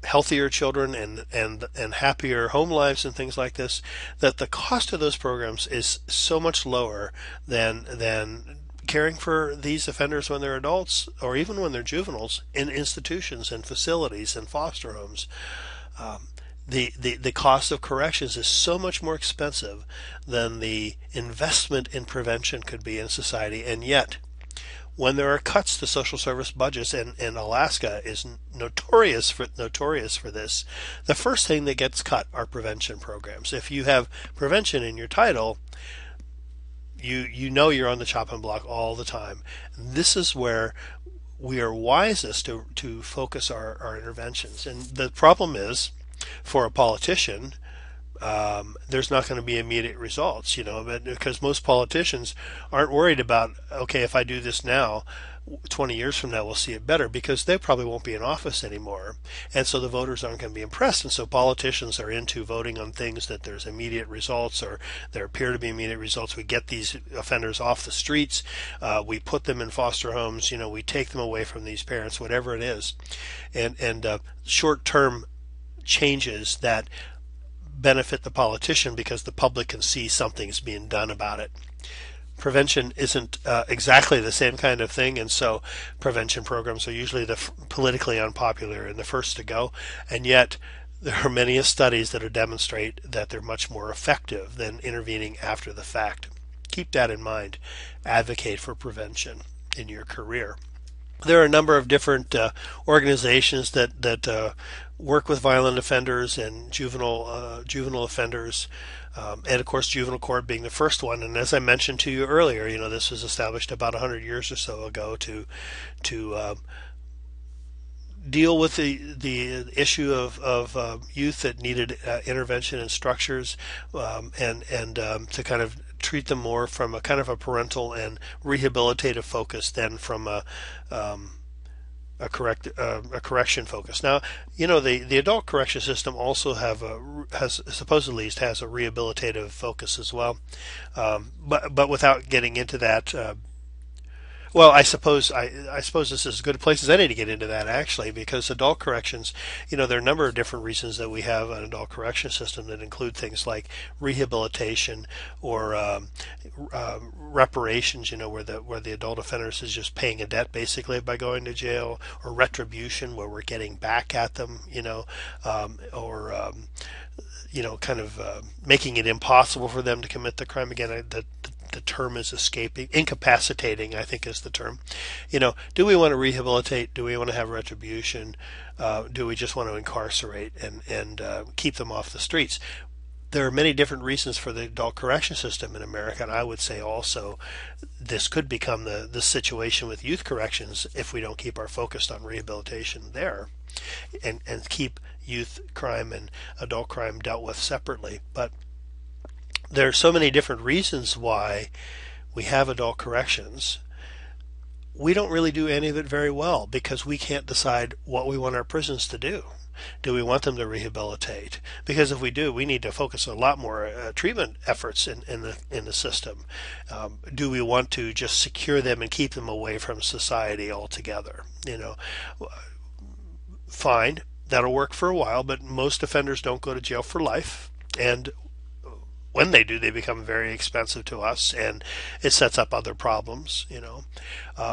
healthier children and happier home lives and things like this. That the cost of those programs is so much lower than caring for these offenders when they're adults or even when they're juveniles in institutions and facilities and foster homes. The cost of corrections is so much more expensive than the investment in prevention could be in society, and yet when there are cuts to social service budgets, and Alaska is notorious for this, the first thing that gets cut are prevention programs. If you have prevention in your title, you know you're on the chopping block all the time. This is where we are wisest to focus our interventions. And the problem is, for a politician, there's not going to be immediate results, because most politicians aren't worried about, okay, if I do this now, 20 years from now we'll see it better, because they probably won't be in office anymore, and so the voters aren't going to be impressed. And so politicians are into voting on things that there's immediate results, or there appear to be immediate results. We get these offenders off the streets, we put them in foster homes, we take them away from these parents, whatever it is, and short-term changes that benefit the politician because the public can see something's being done about it. Prevention isn't exactly the same kind of thing, and so prevention programs are usually the politically unpopular and the first to go, and yet there are many studies that demonstrate that they're much more effective than intervening after the fact. Keep that in mind. Advocate for prevention in your career. There are a number of different organizations that work with violent offenders and juvenile offenders, and of course juvenile court being the first one. And as I mentioned to you earlier, this was established about 100 years or so ago to deal with the issue of youth that needed intervention and structures, and to kind of treat them more from a kind of a parental and rehabilitative focus than from a correction focus. Now, the adult correction system also has supposedly has a rehabilitative focus as well, but without getting into that. Well, I suppose this is as good a place as any to get into that actually, because adult corrections, there are a number of different reasons that we have an adult correction system that include things like rehabilitation or reparations, where the adult offenders is just paying a debt basically by going to jail, or retribution where we're getting back at them, or kind of making it impossible for them to commit the crime again. The term is escaping. Incapacitating, I think, is the term. Do we want to rehabilitate? Do we want to have retribution? Do we just want to incarcerate and keep them off the streets? There are many different reasons for the adult correction system in America, and I would say also this could become the situation with youth corrections if we don't keep our focus on rehabilitation there, and keep youth crime and adult crime dealt with separately. But there are so many different reasons why we have adult corrections. We don't really do any of it very well because we can't decide what we want our prisons to do. Do we want them to rehabilitate? Because if we do, we need to focus a lot more treatment efforts in the system. Do we want to just secure them and keep them away from society altogether? Fine, that'll work for a while, but most offenders don't go to jail for life, and when they do, they become very expensive to us, and it sets up other problems,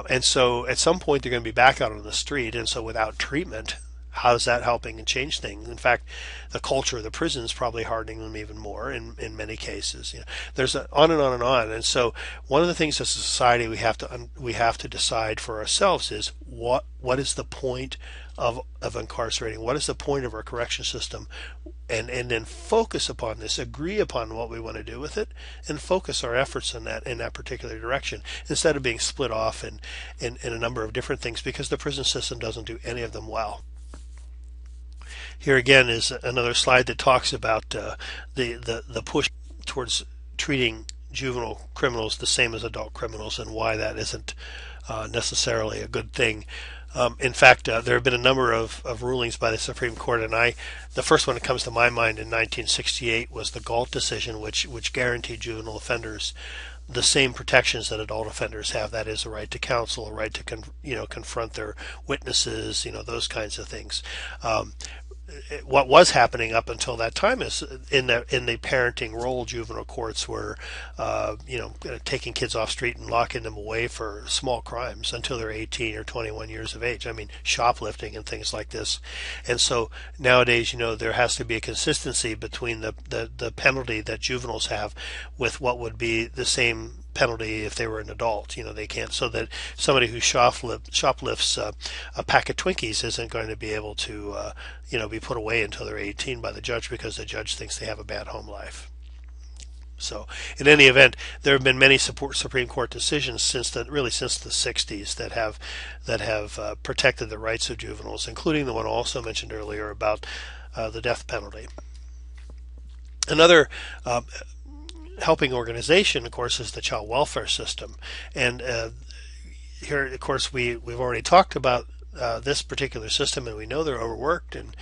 and so at some point they're going to be back out on the street, and so without treatment, how's that helping and change things? In fact, the culture of the prison is probably hardening them even more in many cases. There's on and on and on. And so one of the things as a society we have to decide for ourselves is what is the point of incarcerating? What is the point of our correction system? And then focus upon this, agree upon what we want to do with it, and focus our efforts in that particular direction instead of being split off in a number of different things, because the prison system doesn't do any of them well. Here again is another slide that talks about the push towards treating juvenile criminals the same as adult criminals, and why that isn't necessarily a good thing. In fact, there have been a number of rulings by the Supreme Court, and the first one that comes to my mind in 1968 was the Galt decision, which guaranteed juvenile offenders the same protections that adult offenders have. That is, a right to counsel, a right to confront their witnesses, those kinds of things. What was happening up until that time is in the parenting role, juvenile courts were taking kids off street and locking them away for small crimes until they're 18 or 21 years of age. I mean, shoplifting and things like this. And so nowadays, there has to be a consistency between the penalty that juveniles have with what would be the same penalty if they were an adult. They can't, so that somebody who shoplifts a pack of Twinkies isn't going to be able to be put away until they're 18 by the judge, because the judge thinks they have a bad home life. So in any event, there have been many Supreme Court decisions since the 60s that have protected the rights of juveniles, including the one also mentioned earlier about the death penalty. Another helping organization, of course, is the child welfare system. And here, of course, we've already talked about this particular system, and we know they're overworked, and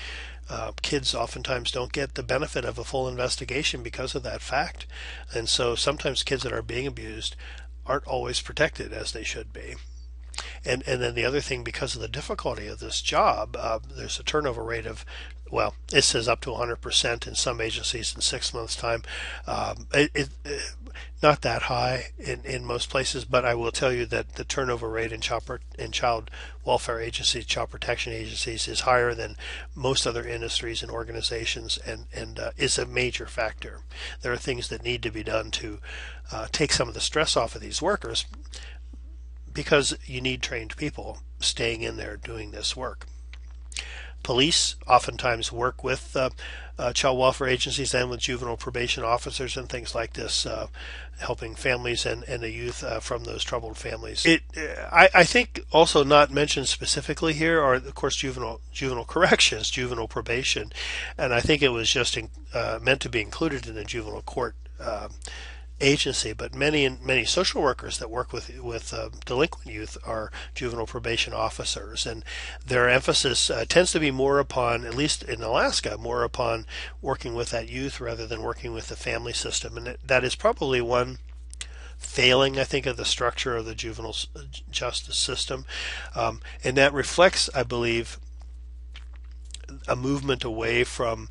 kids oftentimes don't get the benefit of a full investigation because of that fact. And so sometimes kids that are being abused aren't always protected as they should be. And then the other thing, because of the difficulty of this job, there's a turnover rate of, well, it says up to 100% in some agencies in 6 months' time. Not that high in most places, but I will tell you that the turnover rate in child welfare agencies, child protection agencies, is higher than most other industries and organizations, and is a major factor. There are things that need to be done to take some of the stress off of these workers, because you need trained people staying in there doing this work. Police oftentimes work with child welfare agencies and with juvenile probation officers and things like this, helping families and the youth from those troubled families. I think also not mentioned specifically here are, of course, juvenile corrections, juvenile probation, and I think it was just meant to be included in the juvenile court agency, but many social workers that work with delinquent youth are juvenile probation officers, and their emphasis tends to be more upon, at least in Alaska, more upon working with that youth rather than working with the family system. And that is probably one failing, I think, of the structure of the juvenile justice system. And that reflects, I believe, a movement away from,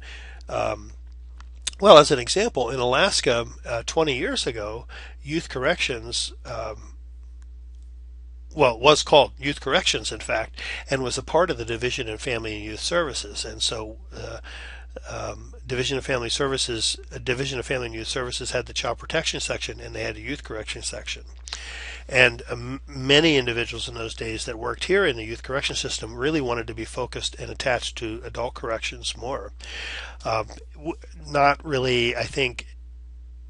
well, as an example, in Alaska 20 years ago, youth corrections, well, it was called Youth Corrections, in fact, and was a part of the Division of Family and Youth Services. And so Division of Family and Youth Services had the Child Protection section, and they had a Youth Correction section. And many individuals in those days that worked here in the youth correction system really wanted to be focused and attached to adult corrections more. Not really, I think,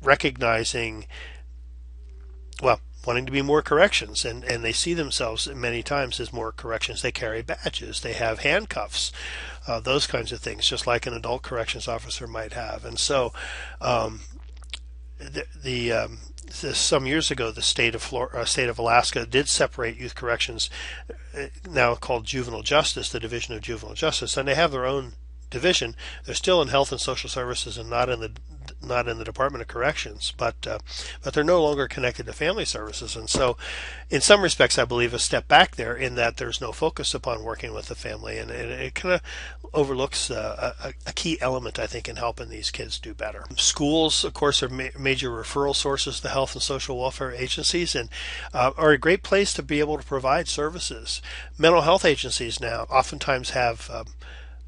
recognizing, well, wanting to be more corrections, and they see themselves many times as more corrections. They carry badges, they have handcuffs, those kinds of things, just like an adult corrections officer might have. And so some years ago, the state of Alaska did separate youth corrections, now called juvenile justice, the Division of Juvenile Justice, and they have their own division. They're still in Health and Social Services and not in the Department of Corrections, but they're no longer connected to Family Services. And so, in some respects, I believe a step back there, in that there's no focus upon working with the family, and it kind of overlooks a key element, I think, in helping these kids do better. Schools, of course, are major referral sources to health and social welfare agencies, and are a great place to be able to provide services. Mental health agencies now oftentimes have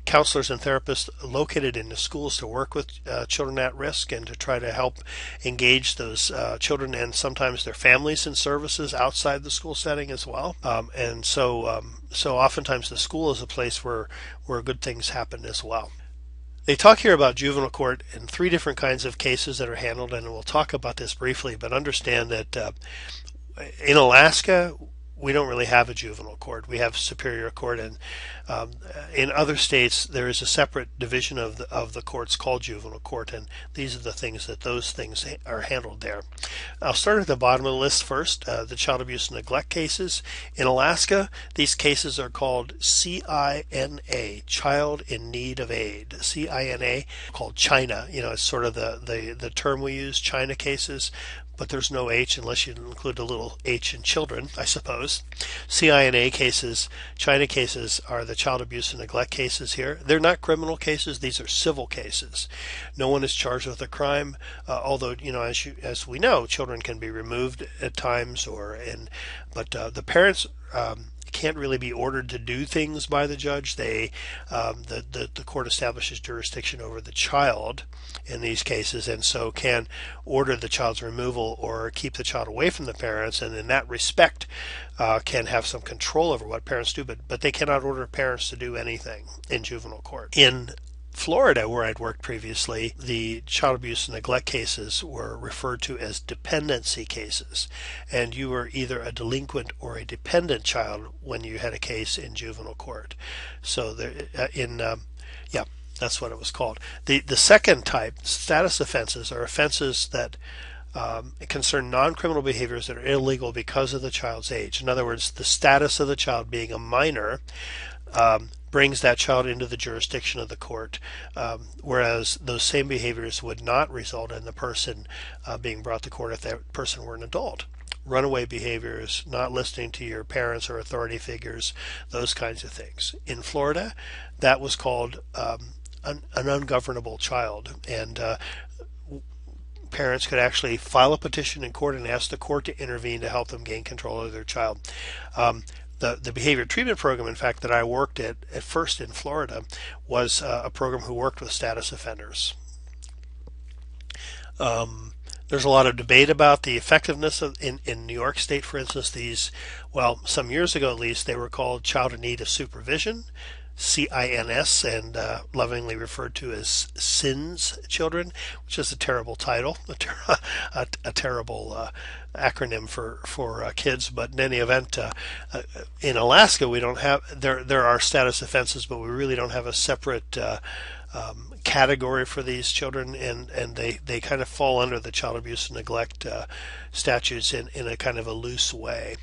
counselors and therapists located in the schools to work with children at risk and to try to help engage those children and sometimes their families in services outside the school setting as well. And so oftentimes the school is a place where good things happen as well. They talk here about juvenile court in 3 different kinds of cases that are handled, and we'll talk about this briefly, but understand that in Alaska, we don't really have a juvenile court. We have superior court, and in other states there is a separate division of the courts called juvenile court, and these are the things that those things are handled there. I'll start at the bottom of the list first. The child abuse and neglect cases in Alaska. These cases are called CINA, Child in Need of Aid. CINA, called China. It's sort of the term we use, China cases. But there's no H unless you include a little H in children, I suppose. CINA cases, China cases, are the child abuse and neglect cases here. They're not criminal cases. These are civil cases. No one is charged with a crime, although, as we know, children can be removed at times, but the parents can't really be ordered to do things by the judge. The court establishes jurisdiction over the child in these cases, and so can order the child's removal or keep the child away from the parents, and in that respect can have some control over what parents do, but they cannot order parents to do anything in juvenile court. In Florida, where I'd worked previously, the child abuse and neglect cases were referred to as dependency cases, and you were either a delinquent or a dependent child when you had a case in juvenile court. So that's what it was called. The second type, status offenses, are offenses that concern non-criminal behaviors that are illegal because of the child's age. In other words, the status of the child being a minor brings that child into the jurisdiction of the court, whereas those same behaviors would not result in the person being brought to court if that person were an adult. Runaway behaviors, not listening to your parents or authority figures, those kinds of things. In Florida, that was called an ungovernable child, and parents could actually file a petition in court and ask the court to intervene to help them gain control of their child. The behavior treatment program, in fact, that I worked at first in Florida was a program who worked with status offenders. There's a lot of debate about the effectiveness in New York State, for instance. Some years ago at least, they were called Child in Need of Supervision, CINS, and lovingly referred to as SINS children, which is a terrible title, a terrible acronym for kids. But in any event, in Alaska, we don't have, there are status offenses, but we really don't have a separate category for these children, and they kind of fall under the child abuse and neglect statutes in a kind of a loose way.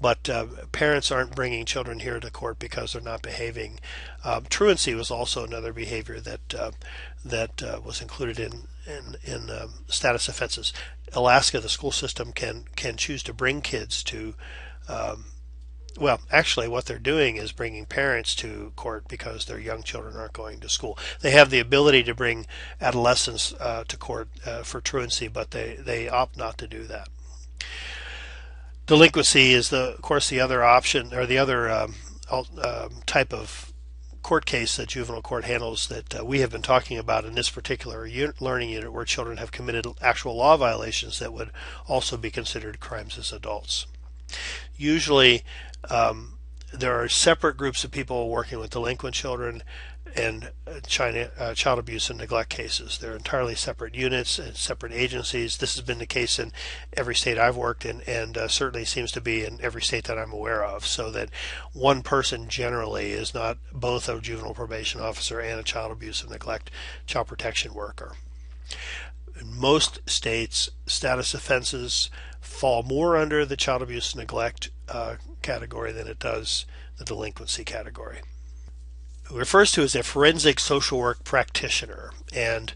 But parents aren't bringing children here to court because they're not behaving. Truancy was also another behavior that was included status offenses. Alaska, the school system can choose to bring kids to well, actually, what they're doing is bringing parents to court because their young children aren't going to school. They have the ability to bring adolescents to court for truancy, but they opt not to do that. Delinquency is, of course, the other option, or the other type of court case that juvenile court handles that we have been talking about in this particular learning unit, where children have committed actual law violations that would also be considered crimes as adults. Usually, there are separate groups of people working with delinquent children and child abuse and neglect cases. They're entirely separate units and separate agencies. This has been the case in every state I've worked in, and certainly seems to be in every state that I'm aware of, so that one person generally is not both a juvenile probation officer and a child abuse and neglect child protection worker. In most states, status offenses fall more under the child abuse and neglect category than it does the delinquency category. It refers to as a forensic social work practitioner, and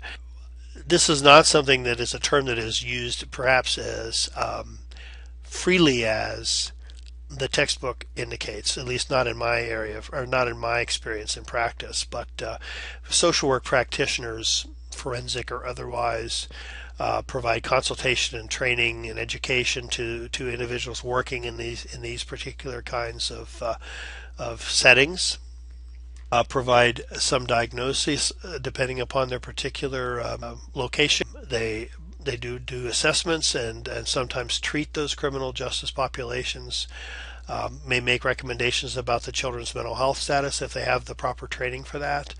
this is not something that is a term that is used perhaps as freely as the textbook indicates, at least not in my area, or not in my experience in practice. But social work practitioners, forensic or otherwise, provide consultation and training and education to individuals working in these particular kinds of settings. Provide some diagnosis depending upon their particular location. They do assessments and sometimes treat those criminal justice populations. May make recommendations about the children's mental health status if they have the proper training for that.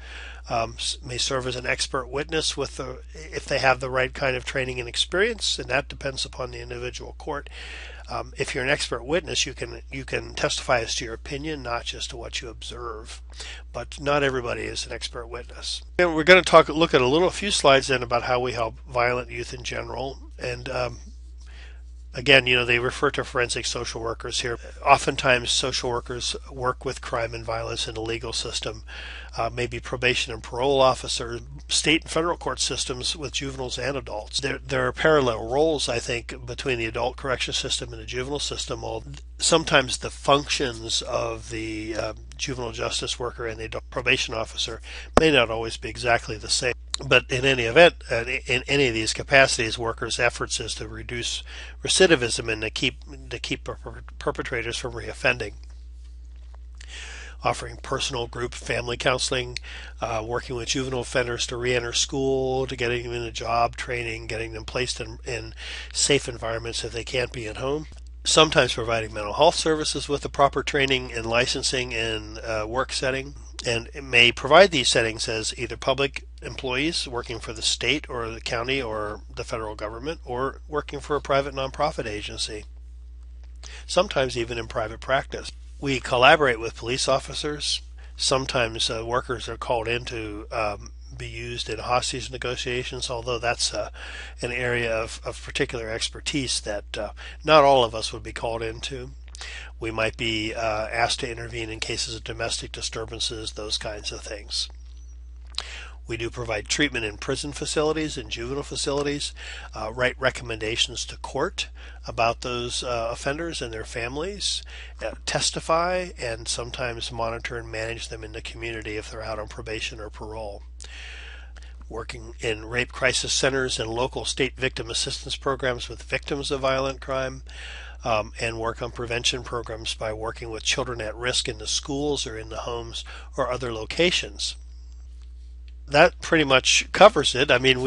May serve as an expert witness if they have the right kind of training and experience, and that depends upon the individual court. If you're an expert witness, you can testify as to your opinion, not just to what you observe. But not everybody is an expert witness. And we're going to look at a few slides then about how we help violent youth in general. And again, they refer to forensic social workers here. Oftentimes, social workers work with crime and violence in the legal system, maybe probation and parole officers, state and federal court systems with juveniles and adults. There are parallel roles, I think, between the adult correction system and the juvenile system. Sometimes the functions of the juvenile justice worker and the adult probation officer may not always be exactly the same. But in any event, in any of these capacities, workers' efforts is to reduce recidivism and to keep perpetrators from reoffending. Offering personal, group, family counseling, working with juvenile offenders to re-enter school, to getting them into job training, getting them placed in safe environments if they can't be at home. Sometimes providing mental health services with the proper training and licensing in work setting. And it may provide these settings as either public employees working for the state or the county or the federal government, or working for a private nonprofit agency, sometimes even in private practice. We collaborate with police officers. Sometimes workers are called in to be used in hostage negotiations, although that's an area of particular expertise that not all of us would be called into. We might be asked to intervene in cases of domestic disturbances, those kinds of things. We do provide treatment in prison facilities and juvenile facilities, write recommendations to court about those offenders and their families, testify, and sometimes monitor and manage them in the community if they're out on probation or parole. Working in rape crisis centers and local state victim assistance programs with victims of violent crime, and work on prevention programs by working with children at risk in the schools or in the homes or other locations. That pretty much covers it. I mean,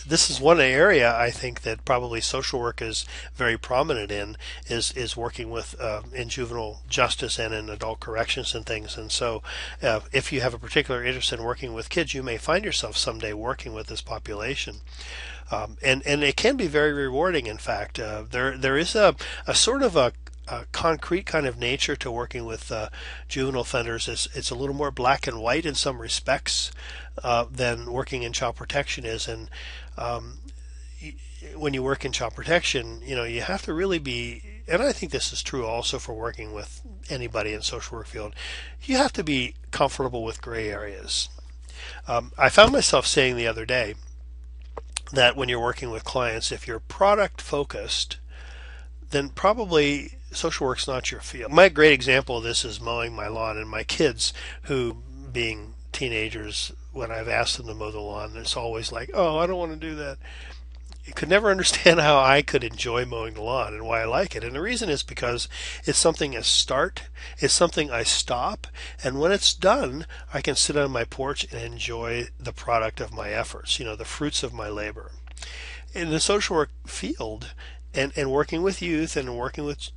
this is one area I think that probably social work is very prominent in, is working with in juvenile justice and in adult corrections and things. And so if you have a particular interest in working with kids, you may find yourself someday working with this population. And it can be very rewarding, in fact. There is a sort of a concrete kind of nature to working with juvenile offenders. It's a little more black and white in some respects than working in child protection is. And when you work in child protection, you have to really be, and I think this is true also for working with anybody in social work field, you have to be comfortable with gray areas. I found myself saying the other day that when you're working with clients, if you're product focused, then probably social work's not your field. My great example of this is mowing my lawn, and my kids, who being teenagers, when I've asked them to mow the lawn, it's always like, oh, I don't want to do that. You could never understand how I could enjoy mowing the lawn and why I like it. And the reason is because it's something I start, it's something I stop, and when it's done, I can sit on my porch and enjoy the product of my efforts, the fruits of my labor. In the social work field, and working with youth and working with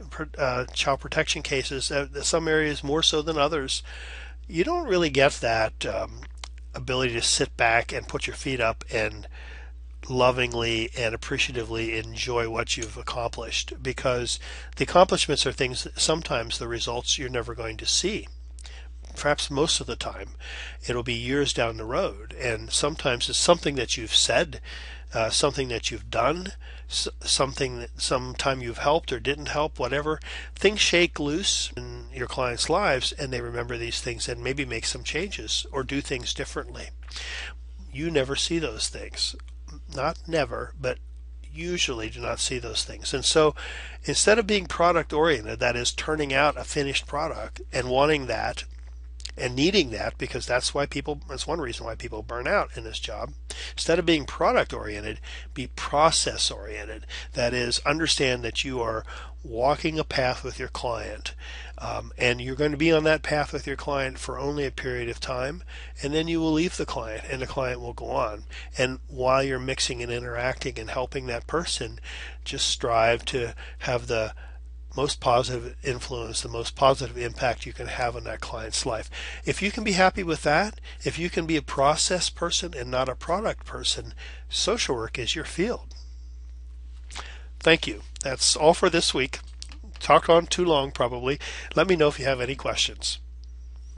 child protection cases, some areas more so than others, you don't really get that ability to sit back and put your feet up and lovingly and appreciatively enjoy what you've accomplished, because the accomplishments are things, sometimes the results you're never going to see. Perhaps most of the time it'll be years down the road, and sometimes it's something that you've said, something that you've done, something that sometime you've helped or didn't help, whatever. Things shake loose in your clients' lives, and they remember these things and maybe make some changes or do things differently. You never see those things. Not never, but usually do not see those things. And so instead of being product oriented, that is turning out a finished product and wanting that and needing that, because that's one reason why people burn out in this job. Instead of being product oriented, be process oriented. That is, understand that you are walking a path with your client, and you're going to be on that path with your client for only a period of time, and then you will leave the client and the client will go on. And while you're mixing and interacting and helping that person, just strive to have the most positive influence, the most positive impact you can have on that client's life. If you can be happy with that, if you can be a process person and not a product person, social work is your field. Thank you. That's all for this week. Talked on too long probably. Let me know if you have any questions.